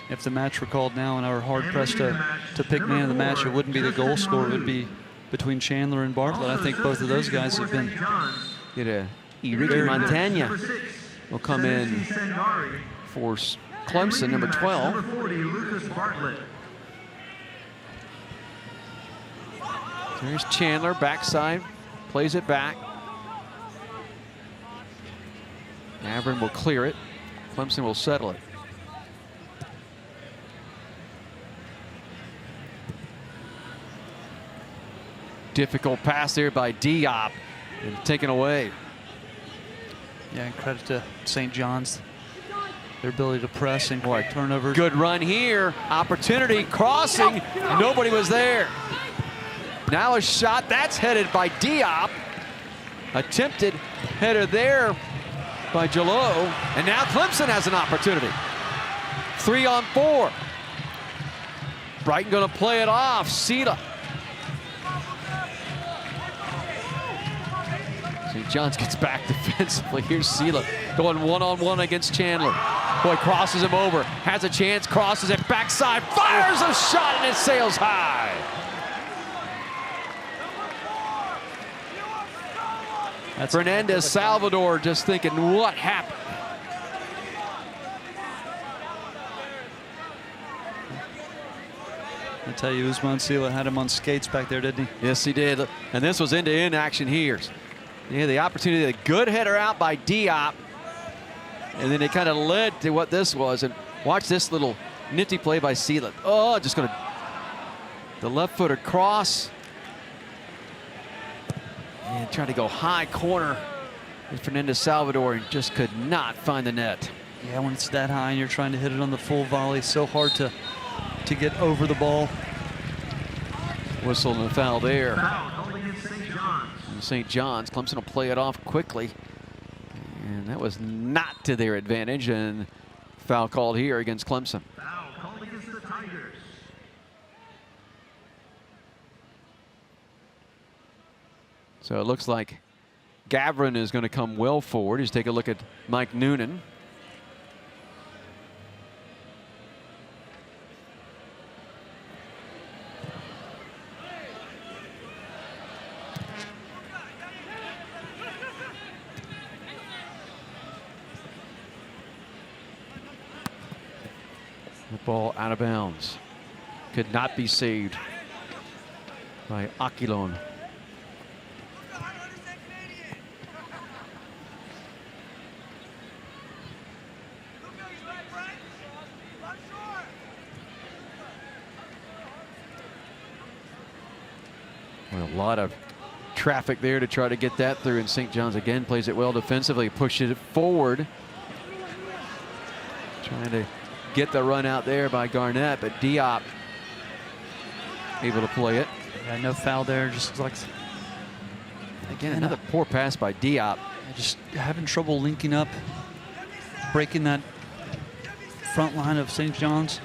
If the match were called now and I were hard-pressed to pick man of the match, it wouldn't be the goal scorer. It would be between Chandler and Bartlett. I think both of those guys have been... Get a Enrique Montana will come in for Clemson, number 12. Number 40, Lucas Bartlett. There's Chandler, backside, plays it back. Avron will clear it. Clemson will settle it. Difficult pass there by Diop and taken away. Yeah, and credit to St. John's. Their ability to press and turnovers. Good run here. Opportunity, crossing. Nobody was there. Now a shot that's headed by Diop. Attempted header there by Jalot. And now Clemson has an opportunity. 3 on 4. Brighton going to play it off. Sela. St. John's gets back defensively. Here's Sela going one-on-one against Chandler. Boy, crosses him over. Has a chance, crosses it backside, fires a shot, and it sails high. That's Fernandez Salvador just thinking, what happened? I tell you, Usman Sela had him on skates back there, didn't he? Yes, he did. And this was end-to-end action here. Yeah, the opportunity, a good header out by Diop. And then it kind of led to what this was. And watch this little nifty play by Sela. Oh, just going to, the left-footer cross. And trying to go high corner. And Fernandez Salvador just could not find the net. Yeah, when it's that high and you're trying to hit it on the full volley, so hard to get over the ball. Whistle and a foul there. Foul called against St. John's. St. John's. Clemson will play it off quickly. And that was not to their advantage. And foul called here against Clemson. Foul called against the Tigers. So it looks like Gavrin is going to come well forward. Just take a look at Mike Noonan. The ball out of bounds. Could not be saved by Aquilon. Well, a lot of traffic there to try to get that through, and St. John's again plays it well defensively, pushes it forward. Trying to get the run out there by Garnett, but Diop able to play it. Yeah, no foul there. Just looks like, again, another poor pass by Diop. Just having trouble linking up, breaking that front line of St. John's.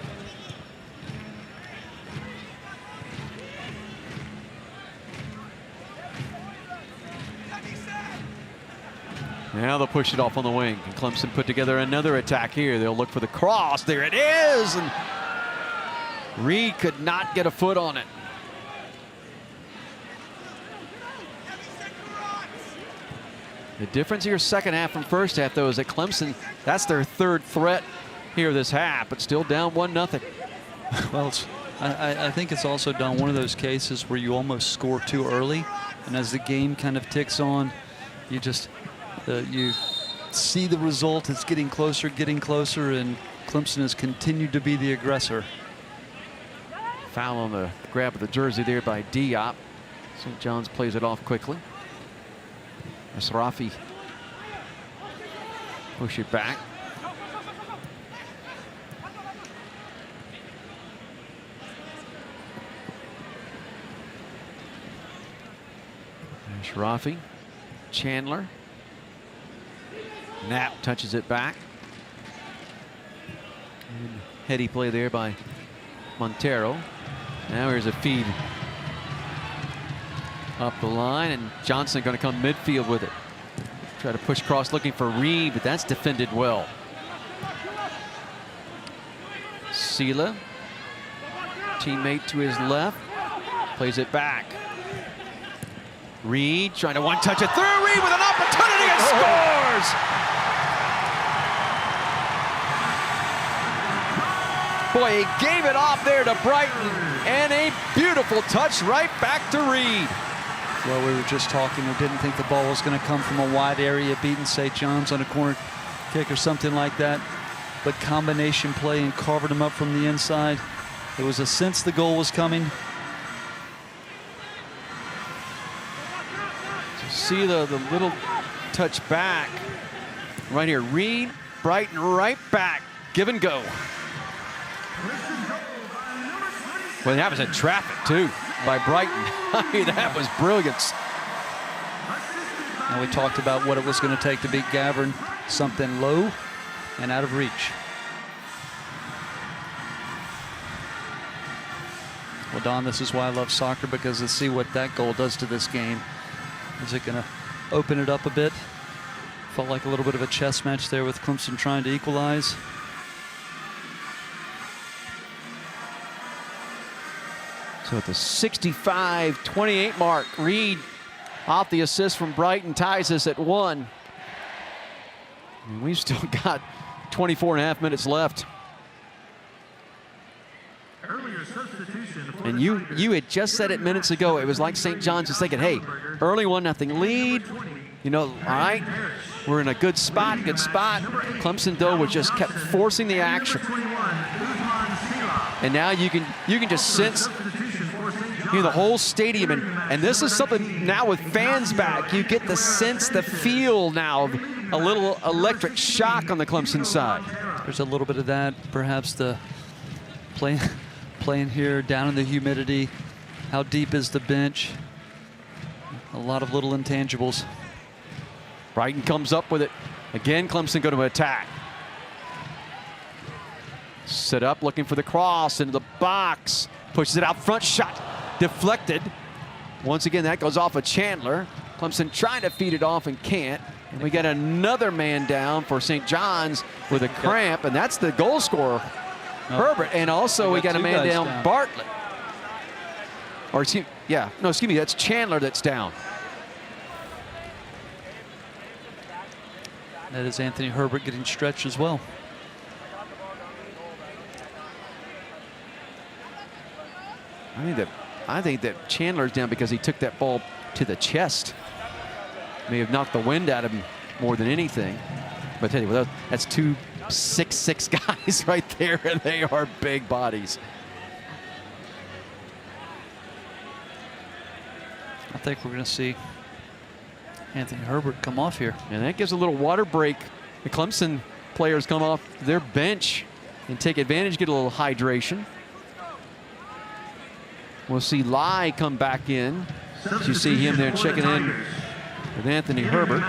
Now they'll push it off on the wing. And Clemson put together another attack here. They'll look for the cross. There it is. And Reed could not get a foot on it. The difference here second half from first half, though, is that Clemson, that's their third threat here this half, but still down 1-0. Well, I think it's also done one of those cases where you almost score too early, and as the game kind of ticks on, you just you see the result. It's getting closer, and Clemson has continued to be the aggressor. Foul on the grab of the jersey there by Diop. St. John's plays it off quickly. As Rafi push it back. There's Rafi. Chandler. Knapp touches it back. And heady play there by Montero. Now here's a feed up the line, and Johnson going to come midfield with it. Try to push cross looking for Reed, but that's defended well. Sela, teammate to his left, plays it back. Reed trying to one-touch it through. Reed with an opportunity and scores! Boy, he gave it off there to Brighton, and a beautiful touch right back to Reed. Well, we were just talking. We didn't think the ball was going to come from a wide area, beating St. John's on a corner kick or something like that. But combination play and carving him up from the inside. There was a sense the goal was coming. To see the little touch back right here. Reed, Brighton right back. Give and go. Well, that was in traffic too by Brighton. I mean, that was brilliance. Now we talked about what it was going to take to beat Gavern. Something low and out of reach. Well, Don, this is why I love soccer, because to see what that goal does to this game. Is it going to open it up a bit? Felt like a little bit of a chess match there with Clemson trying to equalize. So at the 65-28 mark, Reed off the assist from Brighton ties us at 1. And we've still got 24.5 minutes left. And you had just said it minutes ago. It was like St. John's was thinking, hey, early 1-0 lead. You know, all right, we're in a good spot, Clemson, though, was just kept forcing the action. And now you can just sense, you know, the whole stadium, and this is something now with fans back, you get the sense, the feel now of a little electric shock on the Clemson side. There's a little bit of that, perhaps the playing here down in the humidity. How deep is the bench? A lot of little intangibles. Brighton comes up with it. Again, Clemson going to attack. Set up, looking for the cross into the box. Pushes it out front, shot deflected. Once again, that goes off of Chandler. Clemson trying to feed it off and can't. And we got another man down for St. John's with a cramp, and that's the goal scorer, Herbert. And also we got a man down, Bartlett. Or excuse me, that's Chandler that's down. That is Anthony Herbert getting stretched as well. I think that Chandler's down because he took that ball to the chest. May have knocked the wind out of him more than anything. But tell you what, that's two 6'6" guys right there, and they are big bodies. I think we're going to see Anthony Herbert come off here. And that gives a little water break. The Clemson players come off their bench and take advantage, get a little hydration. We'll see Lai come back in. As you see him there checking in with Anthony Herbert.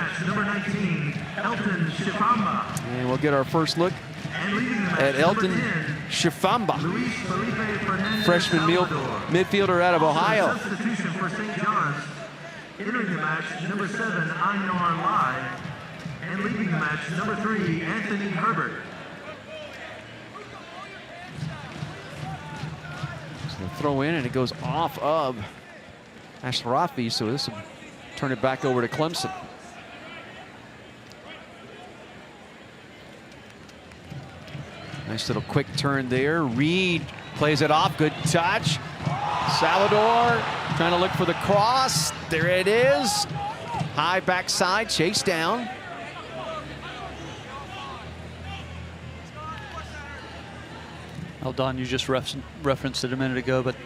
And we'll get our first look at Elton Shifamba, freshman midfielder out of Ohio. Substitution for St. John's. Entering the match, number 7, Einar Lai. And leading the match, number 3, Anthony Herbert. So they throw in and it goes off of Ashrafi, so this will turn it back over to Clemson. Nice little quick turn there. Reed plays it off, good touch. Salvador trying to look for the cross. There it is. High backside, chase down. Well, Don, you just referenced it a minute ago, but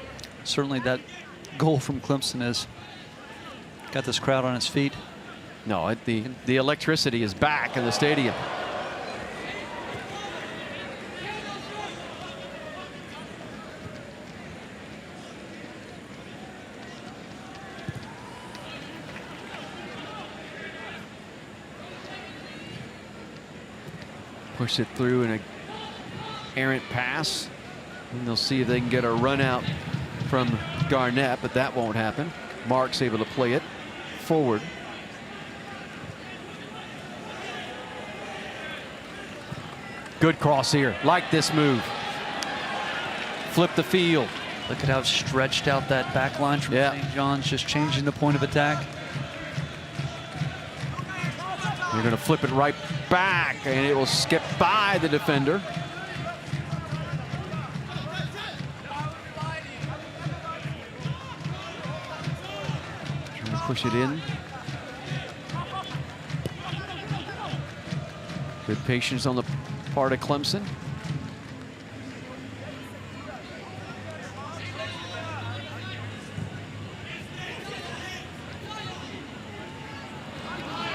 certainly that goal from Clemson has got this crowd on its feet. No, the electricity is back in the stadium. Push it through in a errant pass. And they'll see if they can get a run out from Garnett, but that won't happen. Mark's able to play it forward. Good cross here. Like this move. Flip the field. Look at how stretched out that back line from St. John's, just changing the point of attack. You're going to flip it right back, and it will skip by the defender. Trying to push it in. Good patience on the part of Clemson.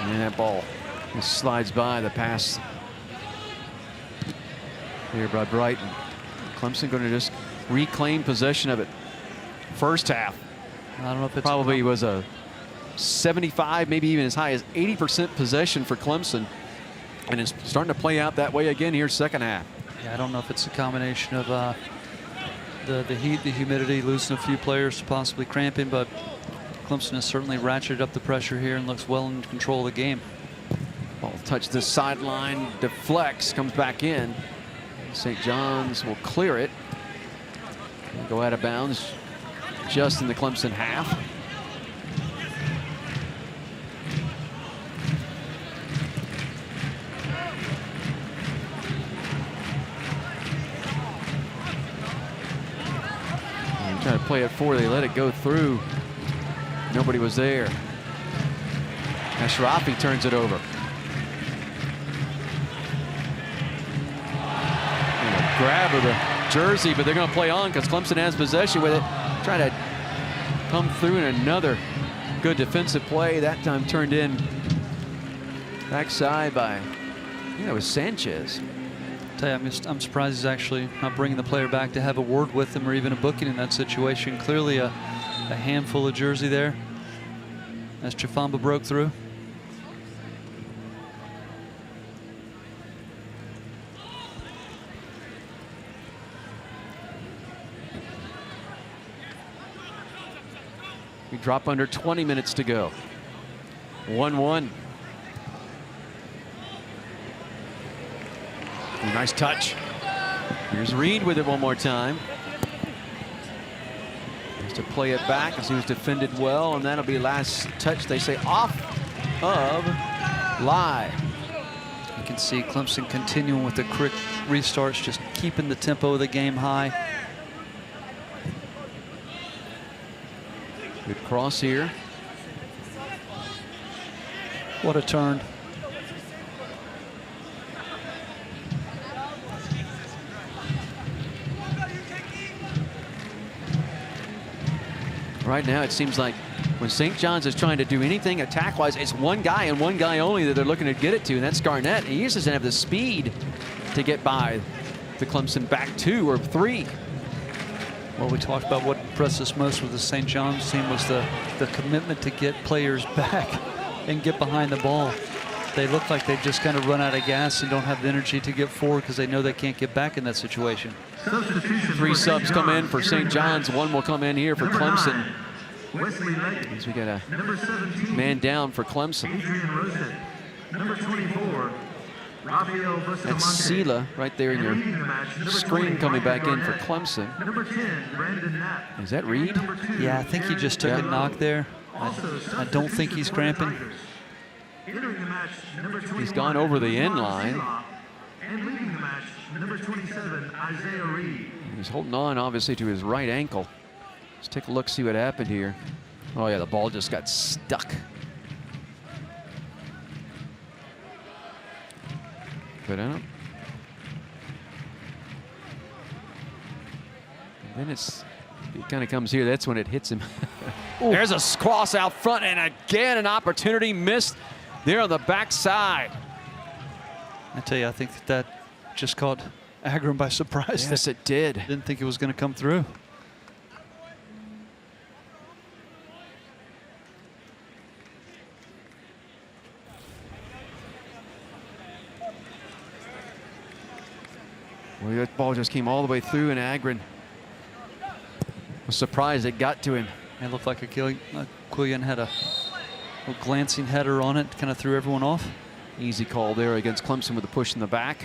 And that ball just slides by the pass here by Brighton. Clemson going to just reclaim possession of it. First half, I don't know if it's probably was a 75, maybe even as high as 80% possession for Clemson. And it's starting to play out that way again here second half. Yeah, I don't know if it's a combination of the heat, the humidity, losing a few players to possibly cramping, but Clemson has certainly ratcheted up the pressure here and looks well in control of the game. Ball touch the sideline, deflects, comes back in. St. John's will clear it. Go out of bounds just in the Clemson half. Trying to play it forward, they let it go through. Nobody was there. Ashrafi turns it over. And a grab of the jersey, but they're going to play on because Clemson has possession with it. Trying to come through in another good defensive play. That time turned in backside by, I think that was Sanchez. Tell you, I'm surprised he's actually not bringing the player back to have a word with him or even a booking in that situation. Clearly a handful of jersey there as Chifamba broke through. We drop under 20 minutes to go. 1-1. Nice touch. Here's Reed with it one more time. Has to play it back as he was defended well, and that'll be last touch, they say, off of Lai. You can see Clemson continuing with the quick restarts, just keeping the tempo of the game high. Good cross here. What a turn. Right now, it seems like when St. John's is trying to do anything attack-wise, it's one guy and one guy only that they're looking to get it to, and that's Garnett. He just doesn't have the speed to get by the Clemson back 2 or 3. Well, we talked about what impressed us most with the St. John's team was the commitment to get players back and get behind the ball. They look like they've just kind of run out of gas and don't have the energy to get forward because they know they can't get back in that situation. 3 subs come in for St. John's. 1 will come in here for Clemson. As we got a man down for Clemson. number 24, Rafael Bustamante. That's Sela right there in your Leading the match, number screen 20, coming Ryan back in for Garnett. Clemson. Number 10, Brandon Knapp. Is that Reed? Number 2, Yeah, I think he just took a Aaron knock there. Also, I don't think he's cramping. Entering the match, number 21, He's gone over the end line. And leading the match, number 27, Isaiah Reed. He's holding on, obviously, to his right ankle. Let's take a look, see what happened here. Oh, yeah, the ball just got stuck. Put on it. And then it kind of comes here. That's when it hits him. There's a cross out front, and again, an opportunity missed there on the backside. I tell you, I think that just caught Agron by surprise. Yes, it did. Didn't think it was going to come through. Well, that ball just came all the way through, and Agron was surprised it got to him. It looked like Quillian had a little glancing header on it, kind of threw everyone off. Easy call there against Clemson with a push in the back.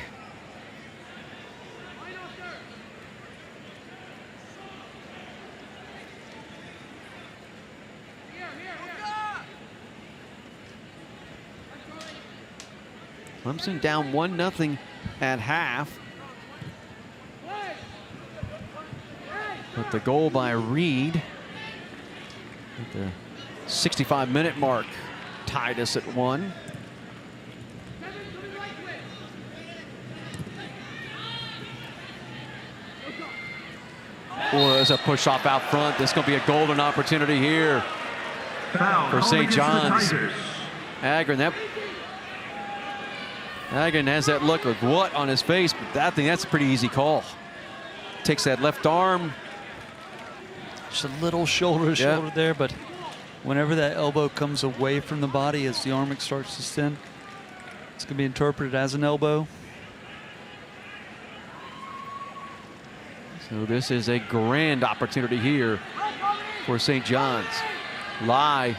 Clemson down 1-0 at half. But the goal by Reed at the 65-minute mark tied us at 1. Or as a push off out front, this is going to be a golden opportunity here for St. John's. Agron has that look of what on his face, but I think that's a pretty easy call. Takes that left arm. Just a little shoulder to shoulder there, but whenever that elbow comes away from the body as the arm starts to extend, it's going to be interpreted as an elbow. So this is a grand opportunity here for St. John's. Lai.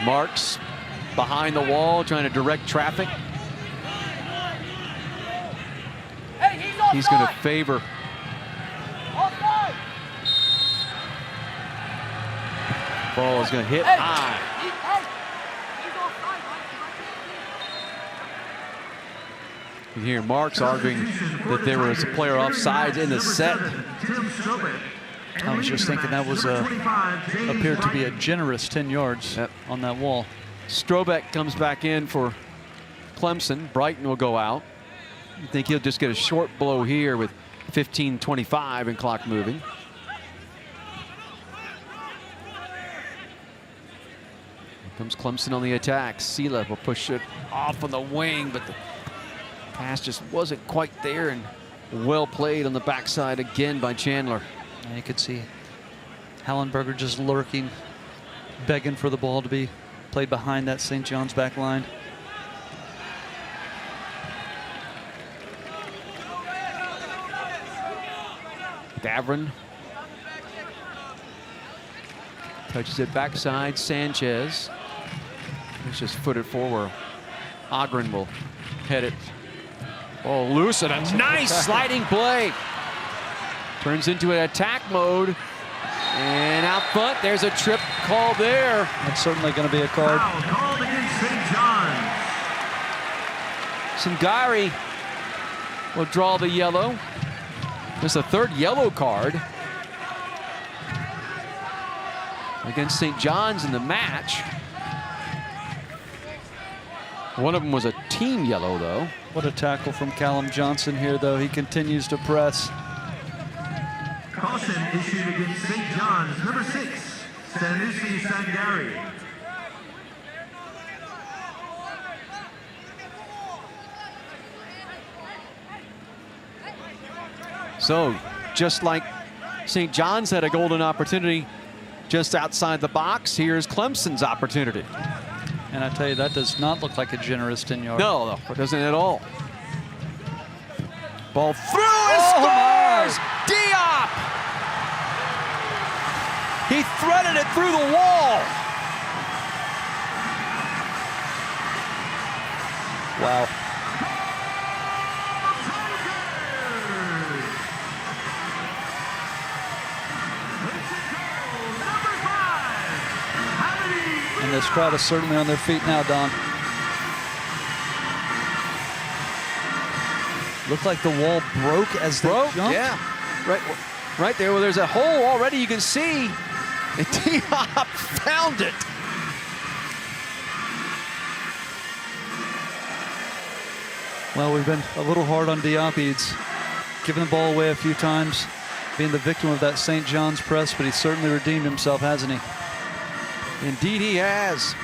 Marks behind the wall trying to direct traffic. He's going to favor. Ball is going to hit high. You hear Marks arguing that there was a player offsides in the set. I was just thinking that was appeared to be a generous 10 yards on that wall. Strobeck comes back in for Clemson. Brighton will go out. I think he'll just get a short blow here with 15:25 and clock moving. Here comes Clemson on the attack. Sela will push it off on the wing, but the pass just wasn't quite there, and well played on the backside again by Chandler. And you could see Hallenberger just lurking, begging for the ball to be played behind that St. John's back line. Davron touches it backside. Sanchez. It's just footed forward. Agron will head it. Ball loose and a nice sliding play. Turns into an attack mode. And out front, there's a trip call there. That's certainly going to be a card. Foul called against St. John's. Singari will draw the yellow. There's a third yellow card against St. John's in the match. One of them was a team yellow, though. What a tackle from Callum Johnson here, though. He continues to press. Caution issued against St. John's, number 6, Sanusi Sangari. So, just like St. John's had a golden opportunity just outside the box, here's Clemson's opportunity. And I tell you, that does not look like a generous 10-yard. No, it doesn't at all. Ball through and scores! Diop! He threaded it through the wall. Wow. And this crowd is certainly on their feet now, Don. Looked like the wall broke as they jumped. Yeah. Right there where there's a hole already you can see. And Diop found it. Well, we've been a little hard on Diop. He's given the ball away a few times, being the victim of that St. John's press, but he's certainly redeemed himself, hasn't he? Indeed he has.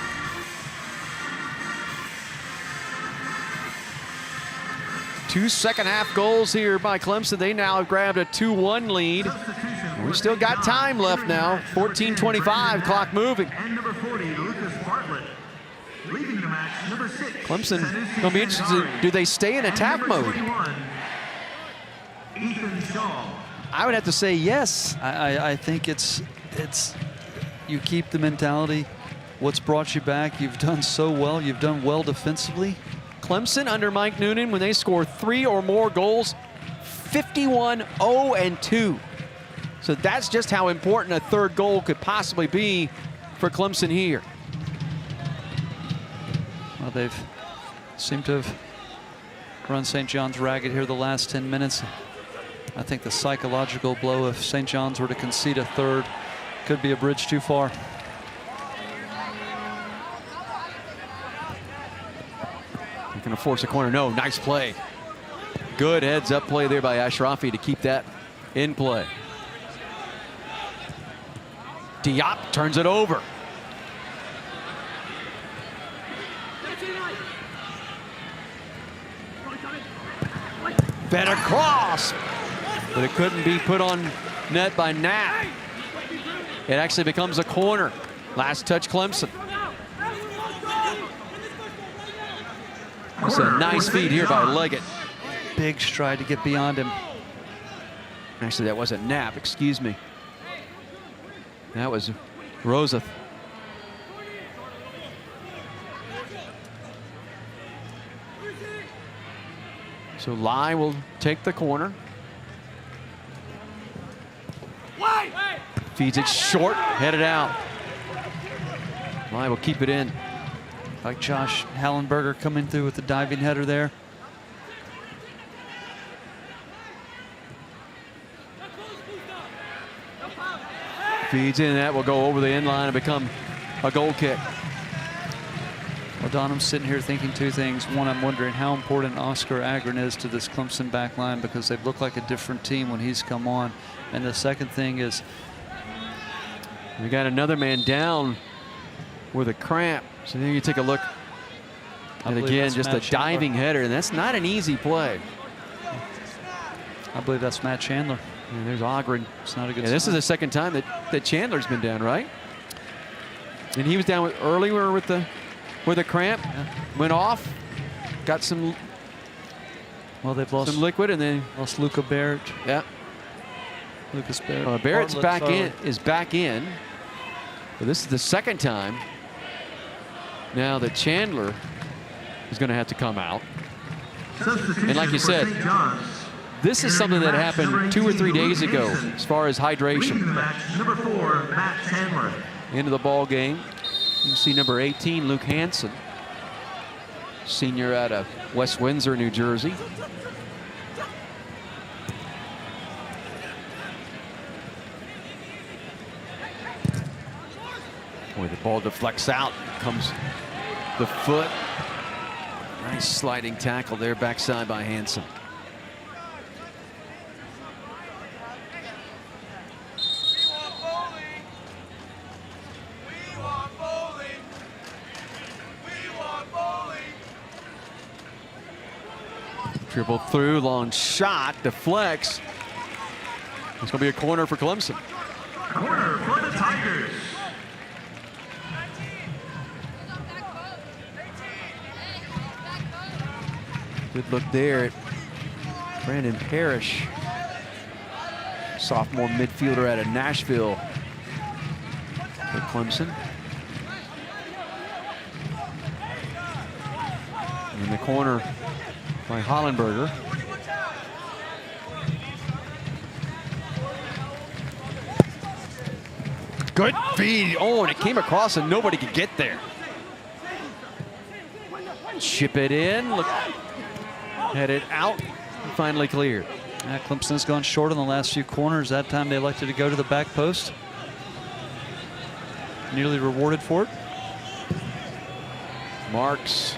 Two second-half goals here by Clemson. They now have grabbed a 2-1 lead. We still got time left now. 14:25, clock moving. And number 40, Lucas Bartlett. Leaving the match, number 6. Clemson going to be interested. Do they stay in attack mode? 21, Ethan Shaw. I would have to say yes. I think it's you keep the mentality. What's brought you back? You've done so well. You've done well defensively. Clemson under Mike Noonan, when they score 3 or more goals, 51-0-2. So that's just how important a third goal could possibly be for Clemson here. Well, they've seemed to have run St. John's ragged here the last 10 minutes. I think the psychological blow, if St. John's were to concede a third, could be a bridge too far. They're going to force a corner. No, nice play. Good heads-up play there by Ashrafi to keep that in play. Diop turns it over. Better cross, but it couldn't be put on net by Knapp. It actually becomes a corner. Last touch Clemson. It's a nice feed here by Leggett. Big stride to get beyond him. Actually, that wasn't Knapp, excuse me. That was Rosa. So Lai will take the corner. Feeds it short, headed out. Lai will keep it in. Like Josh Hallenberger coming through with the diving header there. Feeds in, that will go over the end line and become a goal kick. Well, Don, I'm sitting here thinking two things. One, I'm wondering how important Oscar Agron is to this Clemson back line, because they've looked like a different team when he's come on. And the second thing is, we got another man down with a cramp. So then you take a look. And again, just a diving header, and that's not an easy play. I believe that's Matt Chandler. And there's Ogren. It's not a good Yeah, this is the second time that Chandler's been down, right? And he was down earlier with the cramp. Yeah. Went off, got some. Well, they've lost some liquid, and then lost Luca Barrett. Yeah. Lucas Barrett. Barrett's Bartlett's back in. But this is the second time now that Chandler is going to have to come out. And like you said, this is something that happened 2 or 3 days ago as far as hydration. Number 4, Matt Chandler. Into the ball game. You see number 18, Luke Hansen, senior out of West Windsor, New Jersey. Boy, the ball deflects out. Comes the foot. Nice sliding tackle there, backside by Hansen. Dribble through, long shot, deflects. It's going to be a corner for Clemson. Corner for the Tigers. Good look there at Brandon Parrish, sophomore midfielder out of Nashville. Clemson. In the corner by Hollenberger. Good feed. Oh, and it came across and nobody could get there. Chip it in. Look, headed out. And finally cleared. Yeah, Clemson's gone short on the last few corners. That time they elected to go to the back post. Nearly rewarded for it. Marks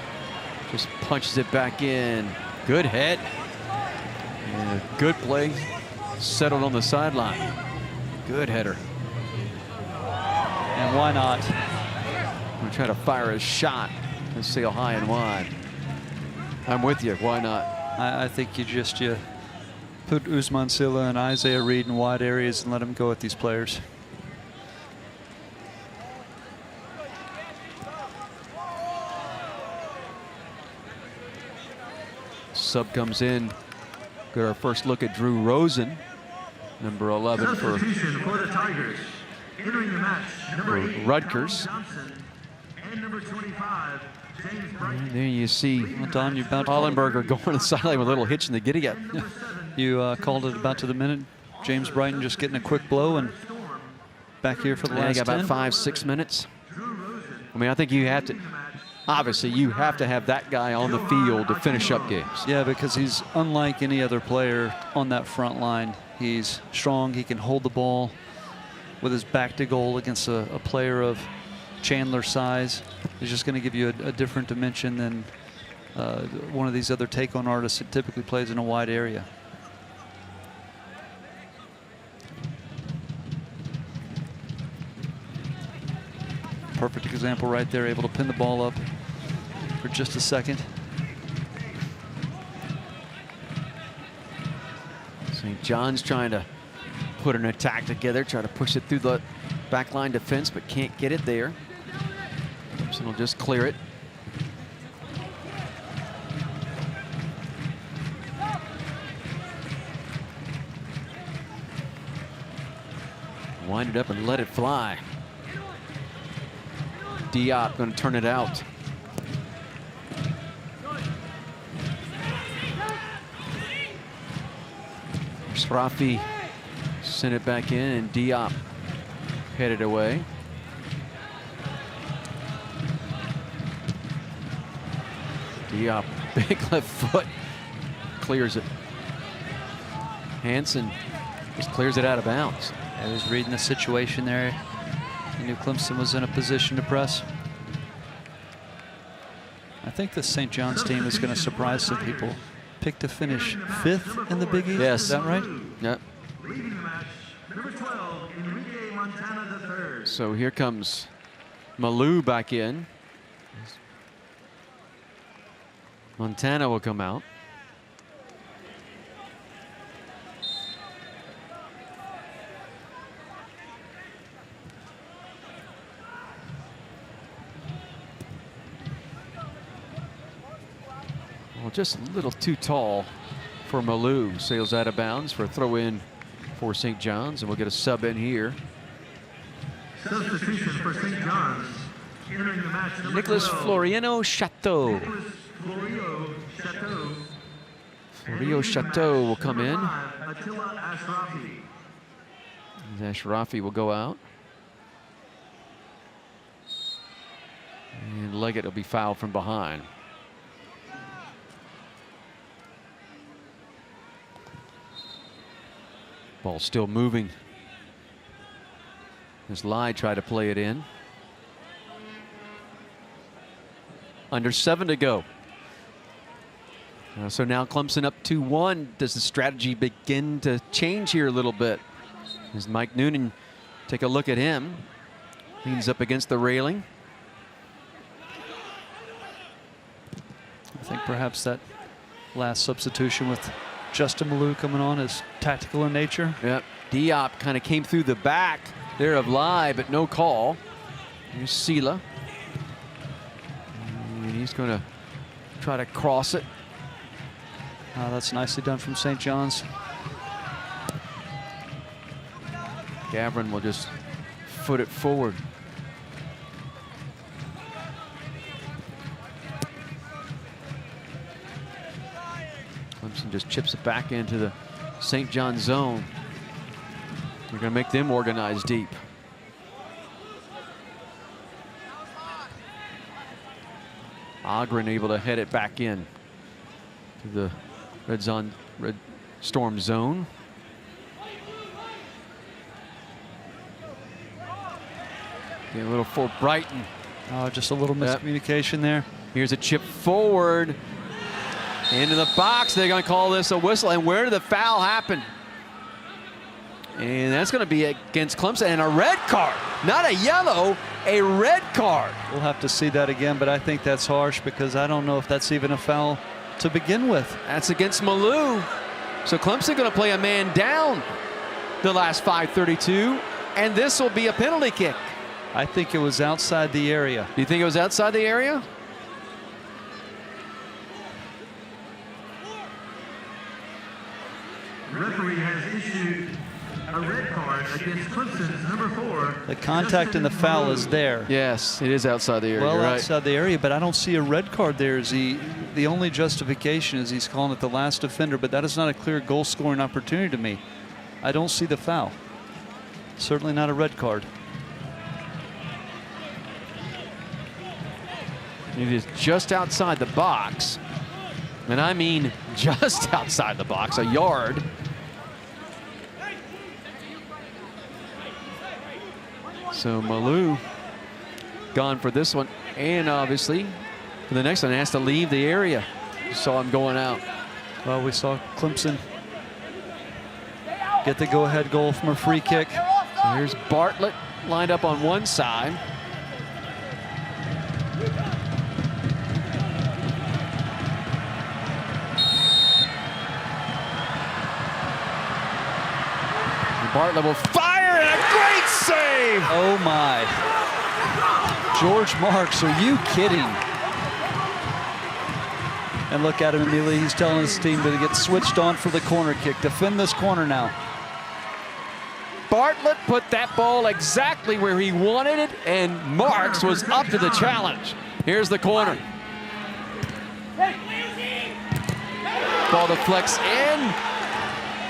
just punches it back in. Good head. And a good play. Settled on the sideline. Good header. And why not? We're trying to fire a shot and sail high and wide. I'm with you. Why not? I think you put Usman Silla and Isaiah Reed in wide areas and let them go at these players. Sub comes in. Got our first look at Drew Rosen, number 11 for Substitution for the Tigers. Entering the match, number 8, Rutgers. Tom Johnson, and number 25, James Bright. And there you see Well, Don, you're about to Hollenberger going to the sideline with a little hitch in the giddy up. You called it about to the minute. James Brighton just getting a quick blow and back here for the Yeah, last got about 10. 5-6 minutes. I mean, I think you have to, obviously, you have to have that guy on the field to finish up games. Yeah, because he's unlike any other player on that front line. He's strong. He can hold the ball with his back to goal against a player of Chandler's size. He's just going to give you a different dimension than one of these other take-on artists that typically plays in a wide area. Perfect example right there, able to pin the ball up for just a second. St. John's trying to put an attack together, try to push it through the backline defense, but can't get it there. Clemson will just clear it. Wind it up and let it fly. Diop going to turn it out. Rafi sent it back in and Diop headed away. Diop, big left foot, clears it. Hansen just clears it out of bounds. I was reading the situation there. He knew Clemson was in a position to press. I think the St. John's team is going to surprise some people. Picked to finish 5th in the Big East. Yes. Is that right? Yep. Leading the match, number 12, Enrique Montana III. So here comes Malou back in. Montana will come out. Well, just a little too tall for Malou. Sails out of bounds for a throw in for St. John's, and we'll get a sub in here. Substitution for St. John's. Entering the match, number Nicholas 12, Floriano Chateau. Nicholas Florio Chateau. Florio Chateau will come in. Attila Ashrafi. Ashrafi will go out. And Leggett will be fouled from behind. Ball still moving. As Lai tried to play it in. Under 7 to go. So now Clemson up 2-1. Does the strategy begin to change here a little bit? As Mike Noonan, take a look at him. Leans up against the railing. I think perhaps that last substitution with Justin Malou coming on is tactical in nature. Yep. Diop kind of came through the back there of Lai, but no call. Here's Sela. And he's going to try to cross it. That's nicely done from St. John's. Gavrin will just foot it forward. Clemson just chips it back into the St. John zone. They're going to make them organize deep. Ogren able to head it back in to the Red Storm zone. Get a little for Brighton. Oh, just a little miscommunication there. Here's a chip forward into the box. They're going to call this a whistle. And where did the foul happen? And that's going to be against Clemson, and a red card. Not a yellow, a red card. We'll have to see that again, but I think that's harsh because I don't know if that's even a foul to begin with. That's against Malou. So Clemson going to play a man down the last 5:32, and this will be a penalty kick. I think it was outside the area. Do you think it was outside the area? The referee has issued a red card against Clemson's number 4. The contact and the foul is there. Yes, it is outside the area. Well, You're right. outside the area, but I don't see a red card there. The only justification is he's calling it the last offender, but that is not a clear goal scoring opportunity to me. I don't see the foul. Certainly not a red card. It is just outside the box. And I mean just outside the box, a yard. So Malou gone for this one, and obviously for the next one has to leave the area. You saw him going out. Well, we saw Clemson get the go-ahead goal from a free kick. So here's Bartlett lined up on one side. Bartlett will fire, and a great save! Oh my. George Marks, are you kidding? And look at him immediately. He's telling his team to get switched on for the corner kick. Defend this corner now. Bartlett put that ball exactly where he wanted it, and Marks was up to the challenge. Here's the corner. Ball deflects in.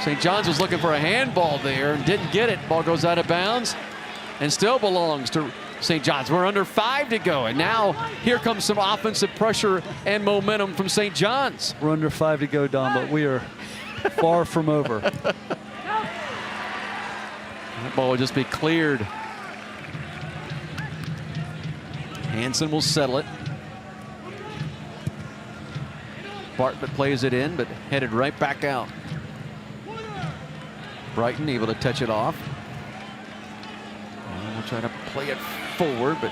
St. John's was looking for a handball there and didn't get it. Ball goes out of bounds and still belongs to St. John's. We're under 5 to go, and now here comes some offensive pressure and momentum from St. John's. We're under 5 to go, Don, but we are far from over. That ball will just be cleared. Hansen will settle it. Bartlett plays it in, but headed right back out. Brighton able to touch it off. And we'll try to play it forward, but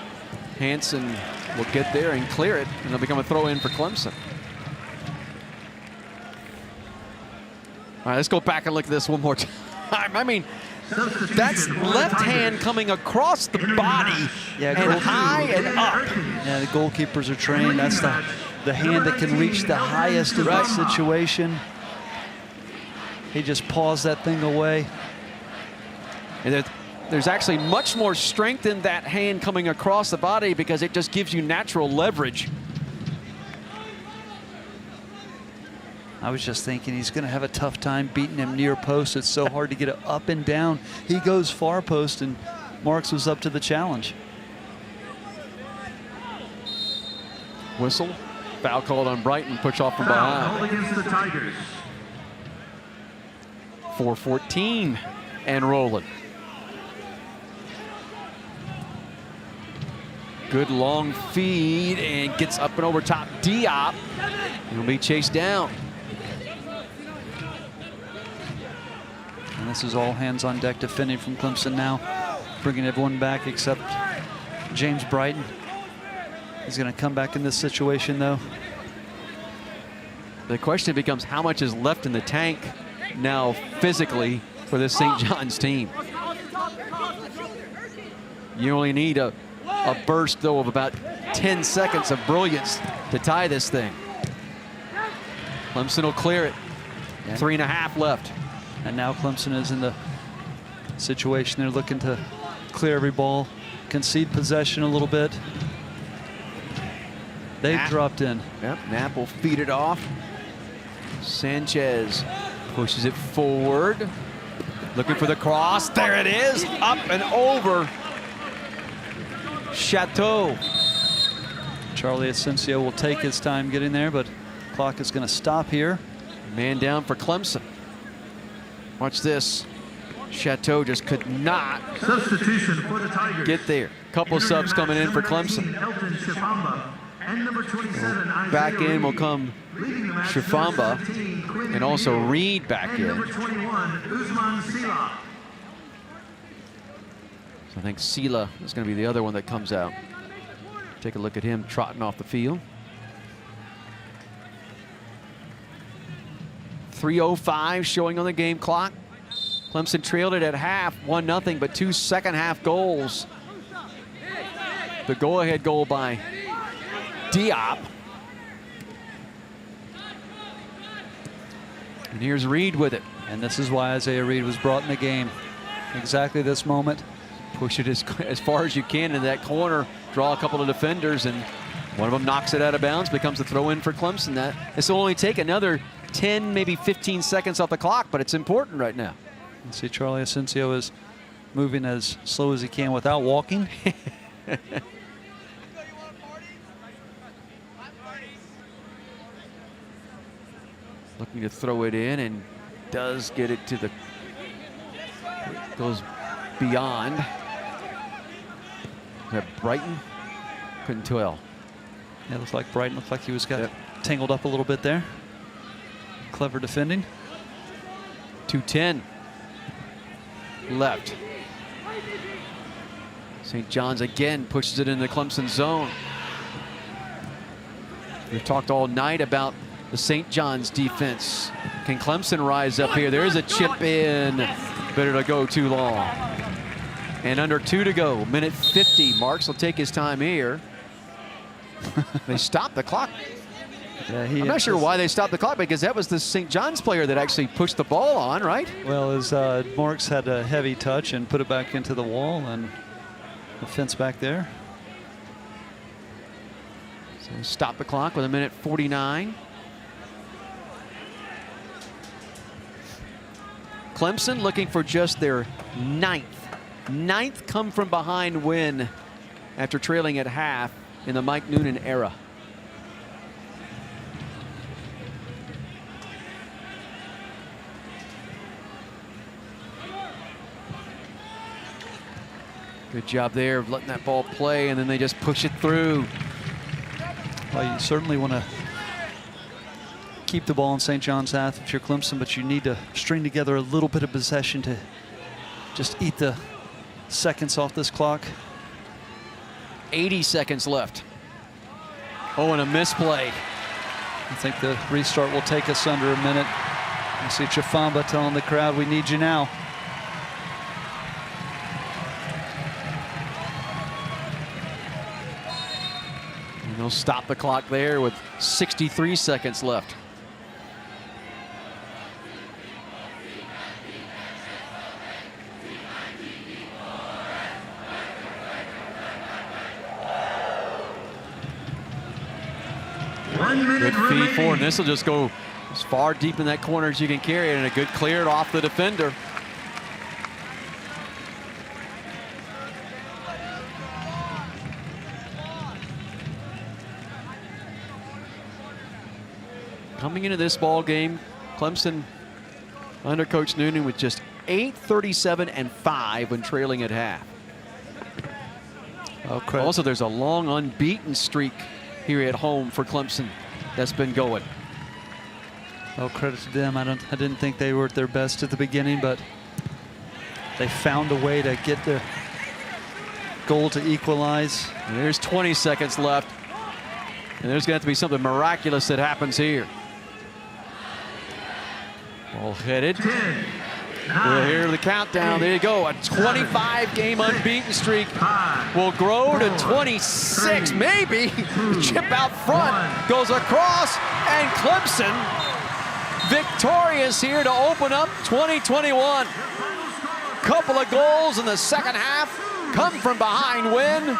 Hansen will get there and clear it, and it'll become a throw in for Clemson. All right, let's go back and look at this one more time. I mean, that's left hand coming across the body and high and up. Yeah, the goalkeepers are trained. That's the hand that can reach the highest in that situation. He just paws that thing away. And there's actually much more strength in that hand coming across the body because it just gives you natural leverage. I was just thinking he's going to have a tough time beating him near post. It's so hard to get it up and down. He goes far post, and Marks was up to the challenge. Whistle. Foul called on Brighton. Push off from behind. Called against the Tigers. 4:14 and rolling. Good long feed and gets up and over top. Diop. He'll be chased down. And this is all hands on deck defending from Clemson now. Bringing everyone back except James Brighton. He's going to come back in this situation, though. The question becomes how much is left in the tank now physically for this St. John's team. You only need a burst, though, of about 10 seconds of brilliance to tie this thing. Clemson will clear it. Yeah. 3.5 left. And now Clemson is in the situation they're looking to clear every ball, concede possession a little bit. They've dropped in. Yep, Knapp will feed it off. Sanchez pushes it forward. Looking for the cross. There it is. Up and over. Chateau. Charlie Asensio will take his time getting there, but clock is going to stop here. Man down for Clemson. Watch this. Chateau just could not Substitution for the Tigers. get there. Couple subs coming in for Clemson. Elton Shifamba and number 27, Back Isaiah in will Reed. come Leading the match, Shifamba, number 17, Quinn and also Neal. Reed back and in. number 21, Usman Sila. So I think Sila is going to be the other one that comes out. Take a look at him trotting off the field. 3:05 showing on the game clock. Clemson trailed it at half, 1-0, but 2 second-half goals. The go-ahead goal by Diop. And here's Reed with it. And this is why Isaiah Reed was brought in the game. Exactly this moment. Push it as far as you can in that corner, draw a couple of defenders, and one of them knocks it out of bounds, becomes a throw-in for Clemson. This will only take another 10, maybe 15 seconds off the clock, but it's important right now. You see Charlie Asensio is moving as slow as he can without walking. Looking to throw it in and does get it to the, goes beyond. Is that Brighton? Couldn't tell. Yeah, it looks like Brighton looked like he was got tangled up a little bit there. Clever defending. 2:10 left. St. John's again pushes it into the Clemson zone. We've talked all night about the St. John's defense. Can Clemson rise up here? There's a chip in. Better to go too long. And under 2 to go, minute 50. Marks will take his time here. They stopped the clock. Yeah, I'm not sure why they stopped the clock, because that was the St. John's player that actually pushed the ball on, right? Well, as Marks had a heavy touch and put it back into the wall, and the fence back there. So stop the clock with a minute 49. Clemson looking for just their ninth come from behind win after trailing at half in the Mike Noonan era. Good job there of letting that ball play, and then they just push it through. Well, you certainly want to keep the ball in St. John's half if you're Clemson, but you need to string together a little bit of possession to just eat the seconds off this clock. 80 seconds left. Oh, and a misplay. I think the restart will take us under a minute. You see Chifamba telling the crowd, we need you now. And they'll stop the clock there with 63 seconds left. Good feed forward, and this will just go as far deep in that corner as you can carry it, and a good clear it off the defender. Coming into this ball game, Clemson under Coach Noonan with just 8:37-5 when trailing at half. Also, there's a long unbeaten streak here at home for Clemson that's been going. Well, credit to them. I didn't think they were at their best at the beginning, but they found a way to get the goal to equalize. And there's 20 seconds left, and there's going to have to be something miraculous that happens here. Ball headed. We'll hear the countdown. There you go. A 25-game unbeaten streak will grow to 26, maybe. Chip out front, goes across, and Clemson victorious here to open up 2021. Couple of goals in the second half, come from behind win.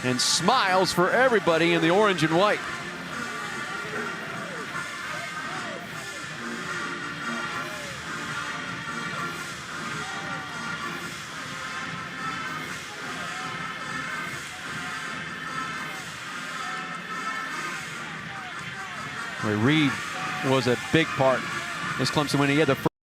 and smiles for everybody in the orange and white. Reed was a big part as Clemson when he had the first